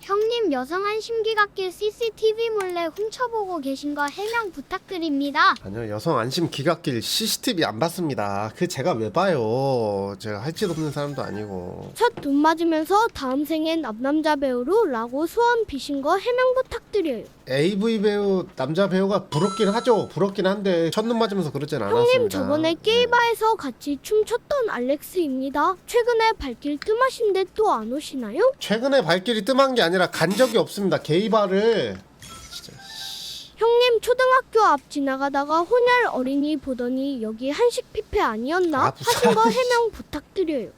형님 여성 안심 기각길 CCTV 몰래 훔쳐보고 계신 거 해명 부탁드립니다. 아니요 여성 안심 기각길 CCTV 안 봤습니다. 그 제가 왜 봐요. 제가 할 짓 없는 사람도 아니고. 첫 돈 맞으면서 다음 생엔 남남자 배우로 라고 소원 비신 거 해명 부탁드려요. AV 배우 남자 배우가 부럽긴 하죠. 부럽긴 한데 첫눈 맞으면서 그러진 않았습니다. 형님 저번에 게이바에서 같이 춤췄던 알렉스입니다. 최근에 발길 뜸하신데 또 안 오시나요? 최근에 발길이 뜸한 게 아니라 간 적이 없습니다. 게이바를. 진짜. 형님 초등학교 앞 지나가다가 혼혈 어린이 보더니 여기 한식 뷔페 아니었나? 아, 하신 거 해명 부탁드려요.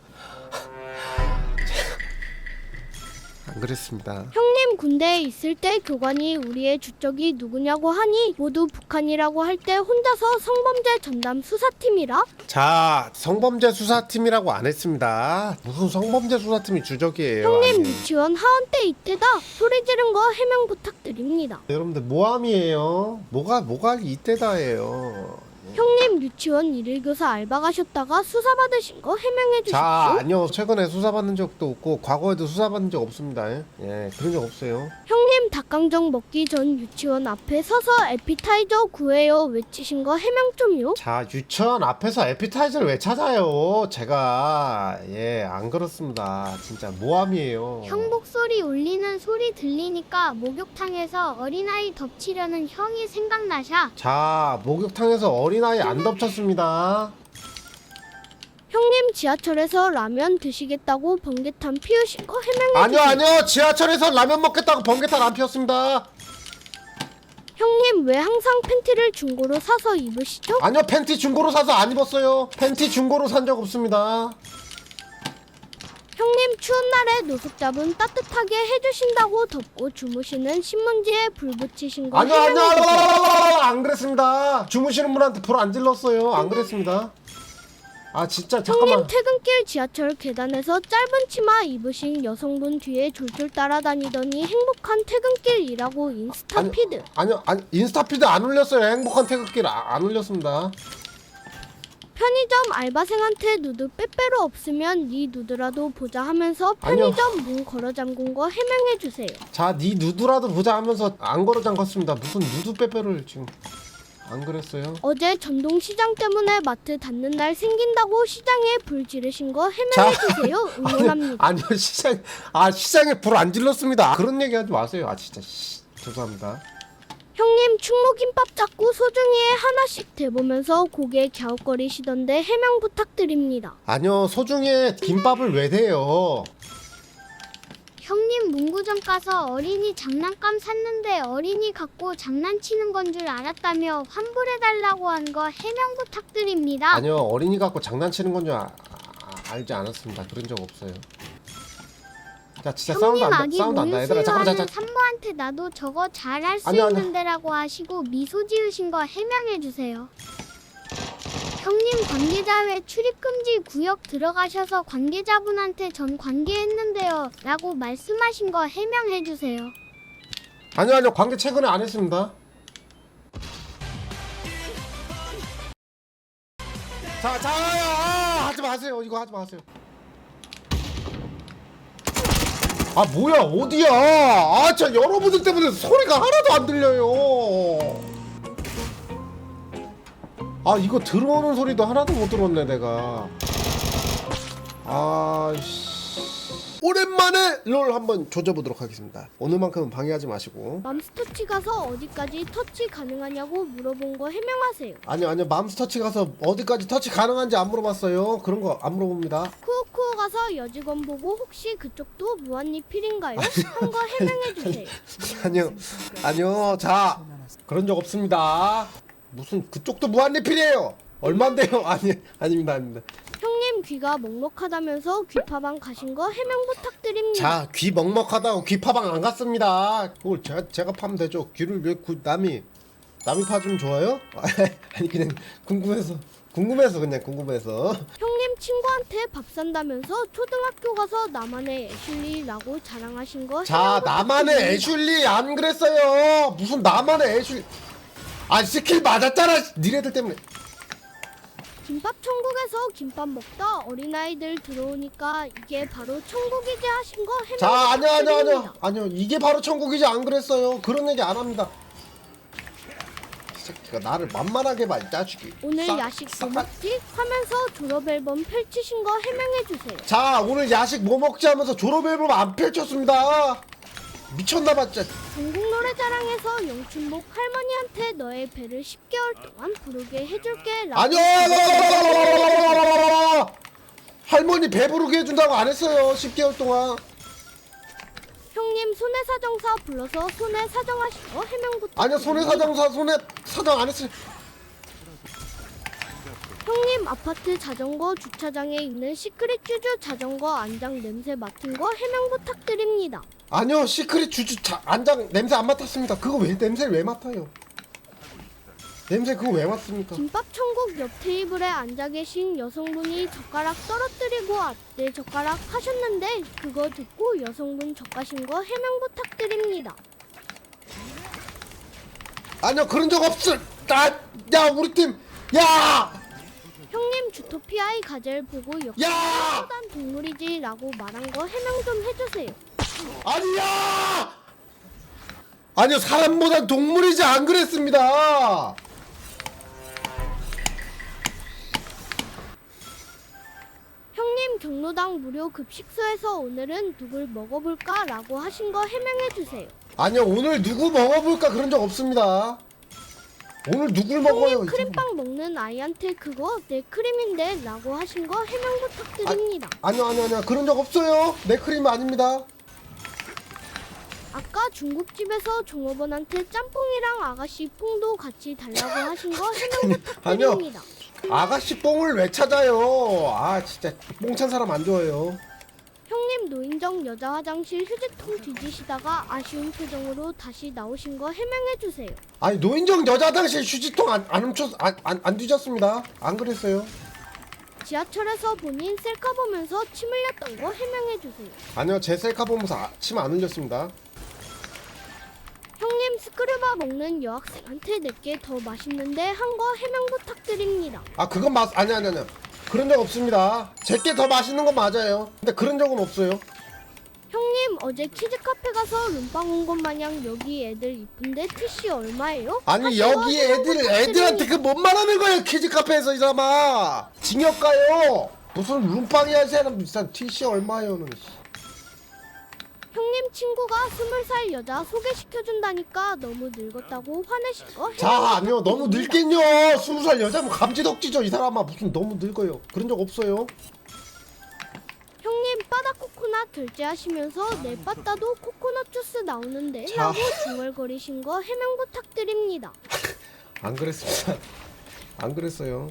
안 그랬습니다. 형님 군대에 있을 때 교관이 우리의 주적이 누구냐고 하니 모두 북한이라고 할 때 혼자서 성범죄 전담 수사팀이라? 자 성범죄 수사팀이라고 안 했습니다. 무슨 성범죄 수사팀이 주적이에요. 형님 아니. 유치원 하원 때 이때다 소리 지른 거 해명 부탁드립니다. 여러분들 모함이에요. 뭐가 이때다예요. 형님 유치원 일일교사 알바 가셨다가 수사받으신 거 해명해 주십시오. 자 아니요 최근에 수사받는 적도 없고 과거에도 수사받은 적 없습니다. 예 그런 적 없어요. 형님 닭강정 먹기 전 유치원 앞에 서서 에피타이저 구해요 외치신 거 해명 좀요. 자 유치원 앞에서 에피타이저를 왜 찾아요. 제가 안 그렇습니다. 진짜 모함이에요. 형 목소리 울리는 소리 들리니까 목욕탕에서 어린아이 덮치려는 형이 생각나샤. 자 목욕탕에서 어린아이 안 덮쳤습니다. 형님 지하철에서 라면 드시겠다고 번개탄 피우신 거 해명해 주세요. 아니요 지하철에서 라면 먹겠다고 번개탄 안 피웠습니다. 형님 왜 항상 팬티를 중고로 사서 입으시죠? 아니요 팬티 중고로 사서 안 입었어요. 팬티 중고로 산 적 없습니다. 형님 추운 날에 노숙자분 따뜻하게 해주신다고 덮고 주무시는 신문지에 불 붙이신 거 아니요 해명해 주세요. 안 그랬습니다. 주무시는 분한테 불 안 질렀어요. 안 그랬습니다. 아 진짜 잠깐만. 형님 퇴근길 지하철 계단에서 짧은 치마 입으신 여성분 뒤에 졸졸 따라다니더니 행복한 퇴근길이라고 인스타피드. 아니요 인스타피드 안 올렸어요. 행복한 태극기를 안 올렸습니다. 편의점 알바생한테 누드 빼빼로 없으면 네 누드라도 보자 하면서 아니요. 편의점 문 걸어 잠근 거 해명해 주세요. 자, 네 누드라도 보자 하면서 안 걸어 잠갔습니다. 무슨 누드 빼빼로를 지금 안 그랬어요? 어제 전동시장 때문에 마트 닫는 날 생긴다고 시장에 불 지르신 거 해명해 주세요. 응원합니다. 아니요 시장에 불 안 질렀습니다. 그런 얘기 하지 마세요. 아 진짜 죄송합니다. 형님 충무김밥 잡고 소중이에 하나씩 대보면서 고개 갸웃거리시던데 해명 부탁드립니다. 아니요 소중에 김밥을 왜 대요? 형님 문구점 가서 어린이 장난감 샀는데 어린이 갖고 장난치는 건 줄 알았다며 환불해달라고 한 거 해명 부탁드립니다. 아니요 어린이 갖고 장난치는 건 줄 알지 않았습니다. 그런 적 없어요. 자 진짜 형님 사운드 아기 안다 얘들아. 모유수유하는 잠깐만. 산모한테 나도 저거 잘할 수 아니요. 있는데라고 하시고 미소 지으신 거 해명해 주세요. 형님 관계자회 출입금지 구역 들어가셔서 관계자분한테 전 관계했는데요 라고 말씀하신 거 해명해 주세요. 아니요 관계 최근에 안 했습니다. 자 하지 마세요. 이거 하지 마세요. 아 뭐야 어디야? 아 진짜 여러분들 때문에 소리가 하나도 안 들려요. 아 이거 들어오는 소리도 하나도 못 들었네 내가. 아씨. 오랜만에 롤 한번 조져보도록 하겠습니다. 오늘만큼은 방해하지 마시고. 맘스터치 가서 어디까지 터치 가능하냐고 물어본 거 해명하세요. 아니요 맘스터치 가서 어디까지 터치 가능한지 안 물어봤어요. 그런 거 안 물어봅니다. 쿠오쿠오 가서 여직원 보고 혹시 그쪽도 무한리필인가요? 한 거 해명해주세요. 아니요 자 그런 적 없습니다. 무슨 그쪽도 무한리필이에요. 얼만데요? 아닙니다. 형님 귀가 먹먹하다면서 귀파방 가신 거 해명 부탁드립니다. 자, 귀 먹먹하다고 귀파방 안 갔습니다. 그걸 제가 파면 되죠. 귀를 왜 남이 파주면 좋아요? 아니 그냥 궁금해서. 형님 친구한테 밥 산다면서 초등학교 가서 나만의 애슐리라고 자랑하신 거 자, 나만의 애슐리 안 그랬어요. 무슨 나만의 애슐리. 아, 스킬 맞았잖아. 니네들 때문에. 김밥 천국에서 김밥 먹다 어린아이들 들어오니까 이게 바로 천국이지 하신 거 해명 자, 부탁드립니다. 아니요. 이게 바로 천국이지 안 그랬어요. 그런 얘기 안 합니다. 이 새끼가 나를 만만하게 봐, 이 자식이. 오늘 야식 뭐 먹지? 하면서 졸업 앨범 펼치신 거 해명해주세요. 자, 오늘 야식 뭐 먹지 하면서 졸업 앨범 안 펼쳤습니다. 미쳤나봐, 진짜. 전국 노래자랑에서 영춘복 할머니한테 너의 배를 10개월 동안 부르게 해줄게 라고 아니요! 할머니 배부르게 해준다고 안 했어요. 10개월 동안. 형님 손해사정사 불러서 손해사정하신 거 해명 부탁드립니다. 아니요, 손해사정 안 했어요. 형님 아파트 자전거 주차장에 있는 시크릿 쭈쭈 자전거 안장 냄새 맡은 거 해명 부탁드립니다. 아니요, 시크릿 주주 안장 냄새 안 맡았습니다. 그거 왜 냄새를 왜 맡아요? 냄새 그거 왜 맡습니까? 김밥 천국 옆 테이블에 앉아 계신 여성분이 젓가락 떨어뜨리고 내 젓가락 하셨는데 그거 듣고 여성분 젓가신 거 해명 부탁드립니다. 아니요, 그런 적 없어. 야, 우리 팀, 야! 형님 주토피아의 가젤 보고 역시 야! 사람보단 동물이지 라고 말한 거 해명 좀 해주세요. 아니요, 사람보다 동물이지 안 그랬습니다. 형님 경로당 무료 급식소에서 오늘은 누굴 먹어볼까 라고 하신 거 해명해주세요. 아니요, 오늘 누구 먹어볼까 그런 적 없습니다. 오늘 누굴 먹어요? 형님 크림빵 먹는 아이한테 그거 내 크림인데 라고 하신 거 해명 부탁드립니다. 아니요, 그런 적 없어요. 내 크림 아닙니다. 아까 중국집에서 종업원한테 짬뽕이랑 아가씨 뽕도 같이 달라고 하신 거 해명 부탁드립니다. 아가씨 뽕을 왜 찾아요? 아, 진짜 뽕 찬 사람 안 좋아해요. 형님 노인정 여자 화장실 휴지통 뒤지시다가 아쉬운 표정으로 다시 나오신 거 해명해주세요. 아니, 노인정 여자 화장실 휴지통 안 뒤졌습니다. 안 그랬어요. 지하철에서 본인 셀카 보면서 침 흘렸던 거 해명해주세요. 아니요, 제 셀카 보면서 침 안 흘렸습니다. 형님 스크류바 먹는 여학생한테 내게 더 맛있는데 한 거 해명 부탁드립니다. 아, 그건 아니요. 그런 적 없습니다. 제게 더 맛있는 건 맞아요. 근데 그런 적은 없어요. 형님 어제 키즈카페 가서 룸빵 온 것 마냥 여기 애들 이쁜데 TC 얼마예요? 아니, 여기 애들한테 그 뭔 말하는 거예요? 키즈 카페에서 이 사람아. 징역 가요. 무슨 룸빵이야, 쟤는 비싼 TC 얼마예요는. 형님 친구가 20살 여자 소개시켜준다니까 너무 늙었다고 화내신 거 자, 아니요, 너무 늙겠뇨. 20살 여자면 감지덕지죠, 이 사람아. 무슨 너무 늙어요. 그런 적 없어요. 형님 바닥 코코넛 결제하시면서 내 빠따도 코코넛 주스 나오는데 자. 라고 중얼거리신 거 해명 부탁드립니다. 안 그랬습니다. 안 그랬어요.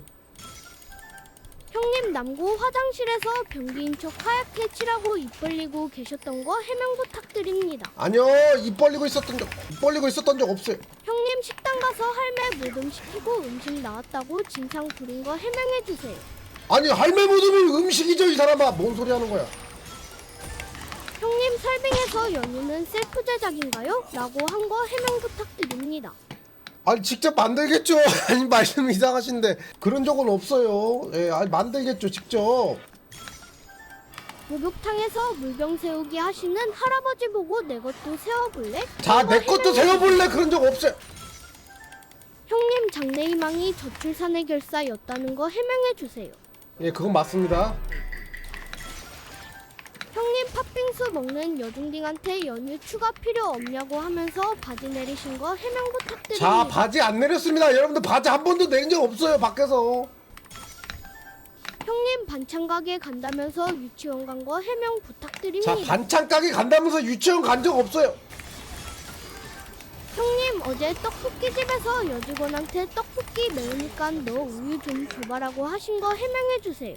형님 남고 화장실에서 변기인 척 하얗게 칠하고 입 벌리고 계셨던 거 해명 부탁드립니다. 아니요, 입 벌리고 있었던 적 없어요. 형님 식당 가서 할매 모듬 시키고 음식 나왔다고 진상 부린 거 해명해주세요. 아니, 할매 모듬이 음식이죠, 이 사람아. 뭔 소리 하는 거야? 형님 설빙에서 연유는 셀프 제작인가요? 라고 한 거 해명 부탁드립니다. 아니, 직접 만들겠죠. 아니, 말씀 이상하신데 그런 적은 없어요. 예, 아니, 만들겠죠, 직접. 목욕탕에서 물병 세우기 하시는 할아버지 보고 내 것도 세워볼래? 자, 내 것도 세워볼래? 그런 적 없어요. 형님 장래희망이 저출산의 결사였다는 거 해명해주세요. 예, 그건 맞습니다. 형님 팝 팥빙수 먹는 여중딩한테 연유 추가 필요 없냐고 하면서 바지 내리신 거 해명 부탁드립니다. 자, 바지 안 내렸습니다. 여러분들 바지 한 번도 내린 적 없어요, 밖에서. 형님 반찬 가게 간다면서 유치원 간 거 해명 부탁드립니다. 자, 반찬 가게 간다면서 유치원 간 적 없어요. 형님 어제 떡볶이 집에서 여직원한테 떡볶이 매우니까 너 우유 좀 줘봐라고 하신 거 해명해 주세요.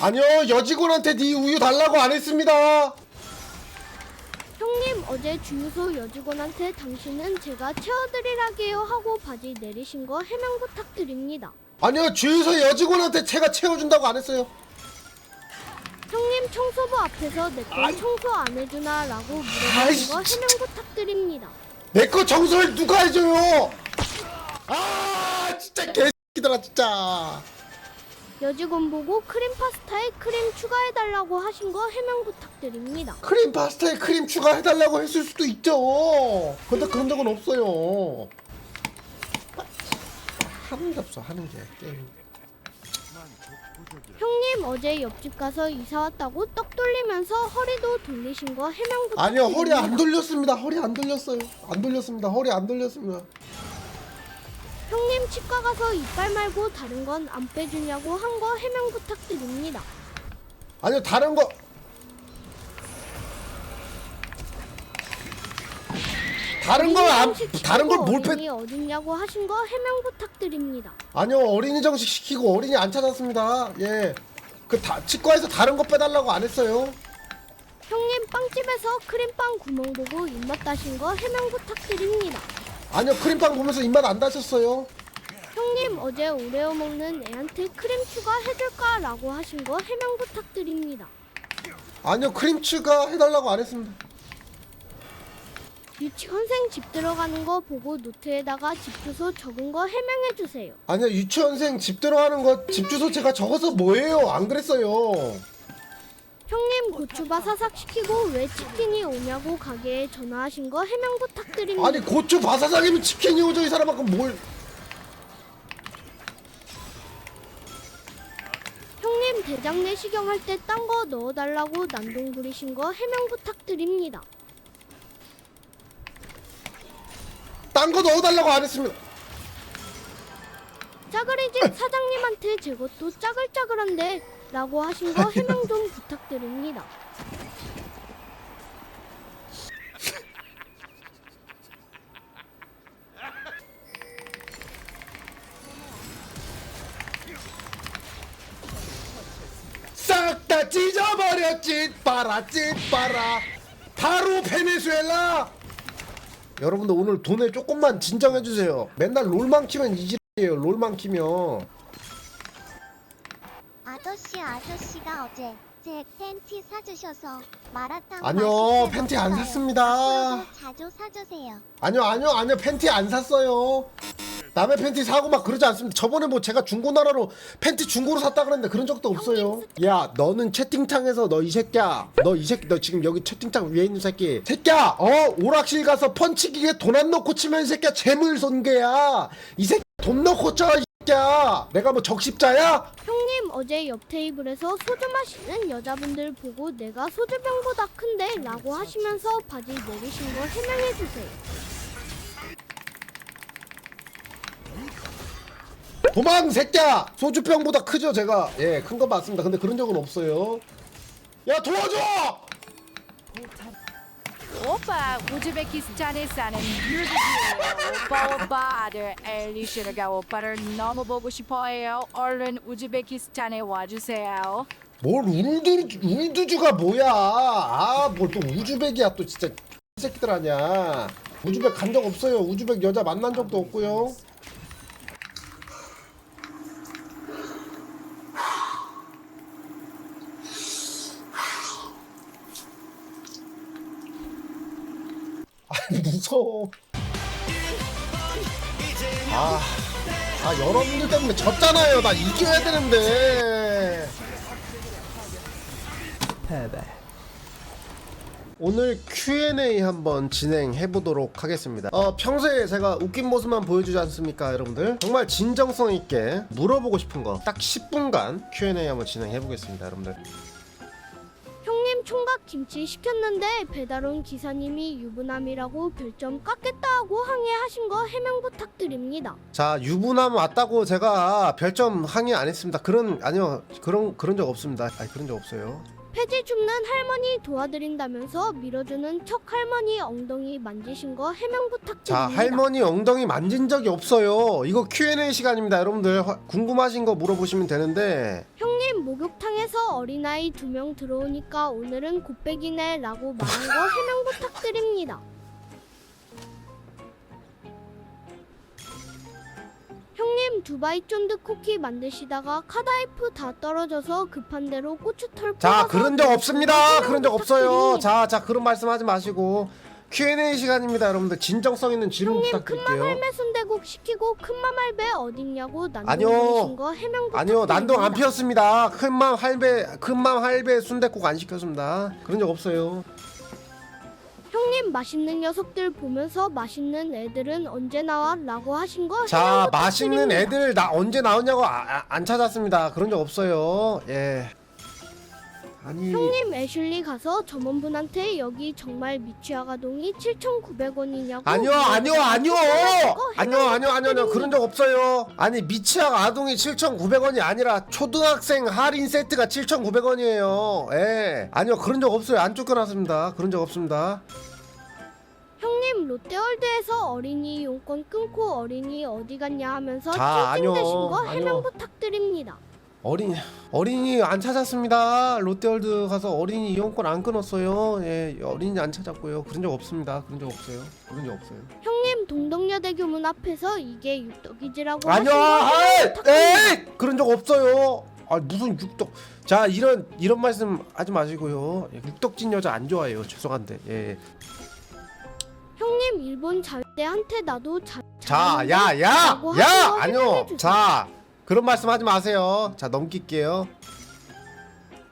아니요, 여직원한테 네 우유 달라고 안 했습니다. 형님 어제 주유소 여직원한테 당신은 제가 채워드리라게요 하고 바지 내리신 거 해명 부탁드립니다. 아니요, 주유소 여직원한테 제가 채워준다고 안 했어요. 형님 청소부 앞에서 내 거 청소 안 해주나 라고 물어보신 아이씨, 거 해명 부탁드립니다. 내 거 청소를 누가 해줘요? 아, 진짜 개새끼들아, 진짜. 여직원 보고 크림 파스타에 크림 추가해달라고 하신 거 해명 부탁드립니다. 크림 파스타에 크림 추가해달라고 했을 수도 있죠. 근데 그런 적은 없어요. 하는 게 없어, 하는 게. 게임. 형님 어제 옆집 가서 이사 왔다고 떡 돌리면서 허리도 돌리신 거 해명 부탁드립니다. 아니요, 허리 안 돌렸습니다. 허리 안 돌렸어요. 안 돌렸습니다. 허리 안 돌렸습니다. 형님 치과 가서 이빨 말고 다른 건 안 빼주냐고 한 거 해명 부탁드립니다. 아니요, 다른 거. 다른 걸 뭘 어린이 빼? 어딨냐고 하신 거 해명 부탁드립니다. 아니요, 어린이 정식 시키고 어린이 안 찾았습니다. 예, 치과에서 다른 거 빼달라고 안 했어요. 형님 빵집에서 크림빵 구멍 보고 입맛 따신 거 해명 부탁드립니다. 아니요, 크림빵 보면서 입맛 안 다셨어요. 형님 어제 오레오 먹는 애한테 크림 추가 해줄까 라고 하신 거 해명 부탁드립니다. 아니요, 크림 추가 해달라고 안 했습니다. 유치원생 집 들어가는 거 보고 노트에다가 집 주소 적은 거 해명해 주세요. 아니요, 유치원생 집 들어가는 거 집 주소 제가 적어서 뭐예요? 안 그랬어요. 형님 고추 바사삭 시키고 왜 치킨이 오냐고 가게에 전화하신 거 해명 부탁드립니다. 아니, 고추 바사삭이면 치킨이 오죠, 이 사람아. 그럼 뭘? 형님 대장 내시경 할 때 딴 거 넣어달라고 난동 부리신 거 해명 부탁드립니다. 딴 거 넣어달라고 안 했습니다. 짜글이 집 사장님한테 제 것도 짜글짜글한데 라고 하신 거 해명 좀 부탁드립니다. 싹 다 찢어버려, 찢봐라, 찢봐라. 바로 베네수엘라. 여러분들 오늘 돈에 조금만 진정해주세요. 맨날 롤만 키면 이지랄이에요. 롤만 키면. 아저씨가 어제 제 팬티 사주셔서 마라탕 아니요, 맛있게 팬티 안 먹었어요. 샀습니다. 앞으로도 자주 사주세요. 아니요, 팬티 안 샀어요. 남의 팬티 사고 막 그러지 않습니다. 저번에 뭐 제가 중고나라로 팬티 중고로 샀다 그랬는데 그런 적도 없어요. 야, 너는 채팅창에서 너 이 새끼야, 너 지금 여기 채팅창 위에 있는 새끼야, 오락실 가서 펀치기에 돈 안 넣고 치면 이 새끼야 재물 손괴야. 이 새끼 돈 넣고 쳐, 이 새끼야. 내가 뭐 적십자야? 형님 어제 옆 테이블에서 소주 마시는 여자분들 보고 내가 소주병보다 큰데 라고 하시면서 바지 내리신 거 해명해 주세요. 도망 새끼야. 소주병보다 크죠 제가. 예, 큰 거 맞습니다. 근데 그런 적은 없어요. 야, 도와줘. 오빠 우즈베키스탄에 사는 유즈이에요. 오빠 아들 엘리시르가 오빠를 너무 보고 싶어해요. 얼른 우즈베키스탄에 와주세요. 뭘 울두주가 뭐야? 아, 뭘 또 우즈벡이야 또 진짜 이 새끼들 아니야. 우즈벡 간 적 없어요. 우즈벡 여자 만난 적도 없고요. 무서워. 여러분들 때문에 졌잖아요. 나 이겨야 되는데. 오늘 Q&A 한번 진행해 보도록 하겠습니다. 평소에 제가 웃긴 모습만 보여주지 않습니까, 여러분들? 정말 진정성 있게 물어보고 싶은 거 딱 10분간 Q&A 한번 진행해 보겠습니다, 여러분들. 형님 형님 총각 김치 시켰는데 배달 온 기사님이 유부남이라고 별점 깎겠다 하고 항의하신 거 해명 부탁드립니다. 자, 유부남 왔다고 제가 별점 항의 안 했습니다. 아니요, 그런 적 없습니다. 아니, 그런 적 없어요. 폐지 줍는 할머니 도와드린다면서 밀어주는 척 할머니 엉덩이 만지신 거 해명 부탁드립니다. 자, 할머니 엉덩이 만진 적이 없어요. 이거 Q&A 시간입니다. 여러분들 궁금하신 거 물어보시면 되는데. 형님 목욕탕에서 어린아이 2명 들어오니까 오늘은 곱빼기네 라고 말한 거 해명 부탁드립니다. 형님 두바이 쫀득 쿠키 만드시다가 카다이프 다 떨어져서 급한 대로 고추털 자, 뽑아서 그런 적 없습니다. 그런 적 없어요. 부탁드립니다. 자, 그런 말씀 하지 마시고 Q&A 시간입니다. 여러분들 진정성 있는 질문 형님 부탁드릴게요. 큰맘 할매 순대국 시키고 큰맘 할배 어딨냐고 난동 아니요. 부리신 거 해명 부탁드립니다. 아니요, 난동 안 피웠습니다. 큰맘 할배 순댓국 안 시켰습니다. 그런 적 없어요. 형님 맛있는 녀석들 보면서 맛있는 애들은 언제 나와? 라고 하신 거 자, 해명 맛있는 부탁드립니다. 애들 나 언제 나오냐고 안 찾았습니다. 그런 적 없어요. 예. 아니, 형님 애슐리 가서 점원분한테 여기 정말 미취아가동이 7,900원이냐고 아니요. 그런 적 없어요. 아니, 미취학 아동이 7,900원이 아니라 초등학생 할인 세트가 7,900원이에요. 예. 아니요, 그런 적 없어요. 안 쫓겨났습니다. 그런 적 없습니다. 형님 롯데월드에서 어린이 이용권 끊고 어린이 어디 갔냐 하면서 자, 아니요. 찡찡대신 거 해명 아니요. 부탁드립니다. 어린이 안 찾았습니다. 롯데월드 가서 어린이 이용권 안 끊었어요. 예, 어린이 안 찾았고요. 그런 적 없습니다. 그런 적 없어요. 형님 동덕여대교 문 앞에서 이게 육덕이지라고 아니요. 하신 거 에이! 그런 적 없어요. 아, 무슨 육덕. 자, 이런 말씀 하지 마시고요. 예, 육덕진 여자 안 좋아해요. 죄송한데. 예. 형님 일본 자유대한테 나도 자, 아니요. 자, 그런 말씀 하지 마세요. 자, 넘길게요.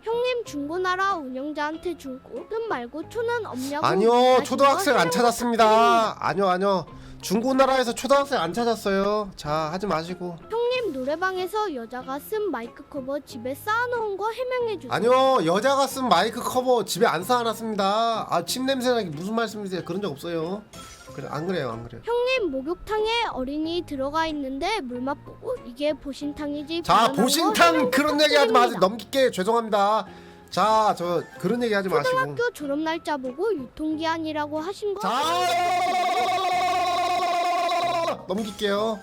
형님 중고나라 운영자한테 중고 돈 말고 초는 없냐고 아니요, 하신 초등학생 거 안 해명 찾았습니다. 부탁드립니다. 아니요. 중고나라에서 초등학생 안 찾았어요. 자, 하지 마시고. 형님 노래방에서 여자가 쓴 마이크 커버 집에 쌓아놓은 거 해명해주세요. 아니요, 여자가 쓴 마이크 커버 집에 안 쌓아놨습니다. 아, 침 냄새나게 무슨 말씀이세요? 그런 적 없어요. 그래, 안 그래요. 형님 목욕탕에 어린이 들어가 있는데 물 맛보고 이게 보신탕이지. 자, 불안한 거 보신탕 해명 그런 얘기 하지 마세요. 부탁드립니다. 넘길게. 죄송합니다. 자, 저 그런 얘기 하지 마시고. 초등학교 졸업 날짜 보고 유통기한이라고 하신 거. 자, 넘길게요.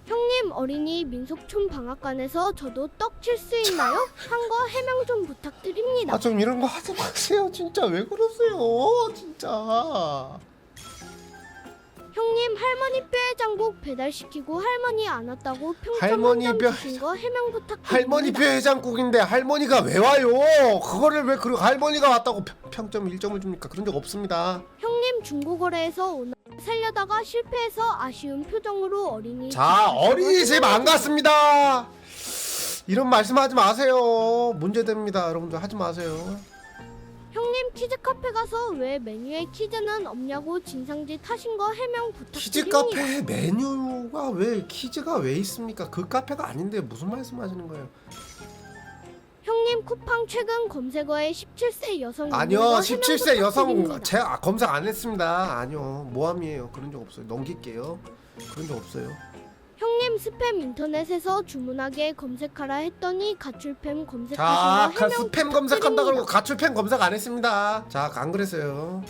형님 어린이 민속촌 방앗간에서 저도 떡 칠 수 있나요? 한 거 해명 좀 부탁드립니다. 아, 좀 이런 거 하지 마세요. 진짜 왜 그러세요? 진짜. 형님 할머니 뼈의 장국 배달시키고 할머니 안 왔다고 평점 할머니 한점 뼈- 주신 거 해명 부탁드립니다. 할머니 뼈 해장국인데 할머니가 왜 와요? 그거를 왜 그리고 할머니가 왔다고 평점 1점을 줍니까? 그런 적 없습니다. 형님 중고거래에서 오늘 살려다가 실패해서 아쉬운 표정으로 어린이 자, 집 어린이집 안 갔습니다. 이런 말씀하지 마세요. 문제됩니다. 여러분들 하지 마세요. 형님 키즈 카페 가서 왜 메뉴에 키즈는 없냐고 진상짓 하신 거 해명 키즈 부탁드립니다. 카페 메뉴가 왜 키즈가 왜 있습니까? 그 카페가 아닌데 무슨 말씀하시는 거예요? 형님 쿠팡 최근 검색어에 17세 여성 아니요, 있는 거 17세 해명 여성 부탁드립니다. 제가 검색 안 했습니다. 아니요, 모함이에요. 그런 적 없어요. 넘길게요. 그런 적 없어요. 형님 스팸 인터넷에서 주문하게 검색하라 했더니 가출팸 검색하신 자, 거 해명 스팸 검색한다 그러고 부탁드립니다. 가출팸 검색 안 했습니다. 자, 안 그랬어요.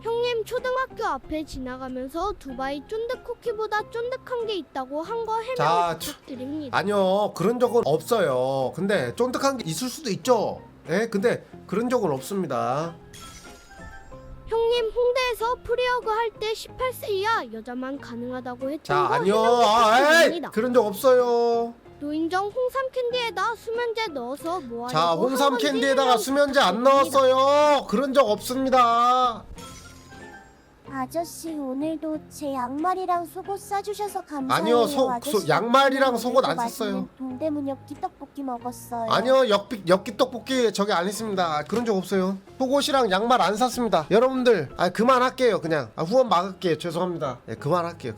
형님 초등학교 앞에 지나가면서 두바이 쫀득 쿠키보다 쫀득한 게 있다고 한 거 해명 자, 부탁드립니다. 아니요, 그런 적은 없어요. 근데 쫀득한 게 있을 수도 있죠. 예, 근데 그런 적은 없습니다. 형님 홍대에서 프리어그 할 때 18세 이하 여자만 가능하다고 했던 자, 거 아니요, 해명 에이, 부탁드립니다. 그런 적 없어요. 노인정 홍삼 캔디에다 수면제 넣어서 뭐하냐고 자, 홍삼 한 건지 캔디에다가 해명 수면제 안 부탁드립니다. 넣었어요. 그런 적 없습니다. 아저씨 오늘도 제 양말이랑 속옷 싸주셔서 감사해요. 아니요, 아저씨 양말이랑 덕분에 속옷 안 오늘도 샀어요. 맛있는 동대문 엽기 떡볶이 먹었어요. 아니요, 엽기 떡볶이 저기 안 했습니다. 그런 적 없어요. 속옷이랑 양말 안 샀습니다. 여러분들, 그만할게요. 그냥 후원 막을게요. 죄송합니다. 그만할게요.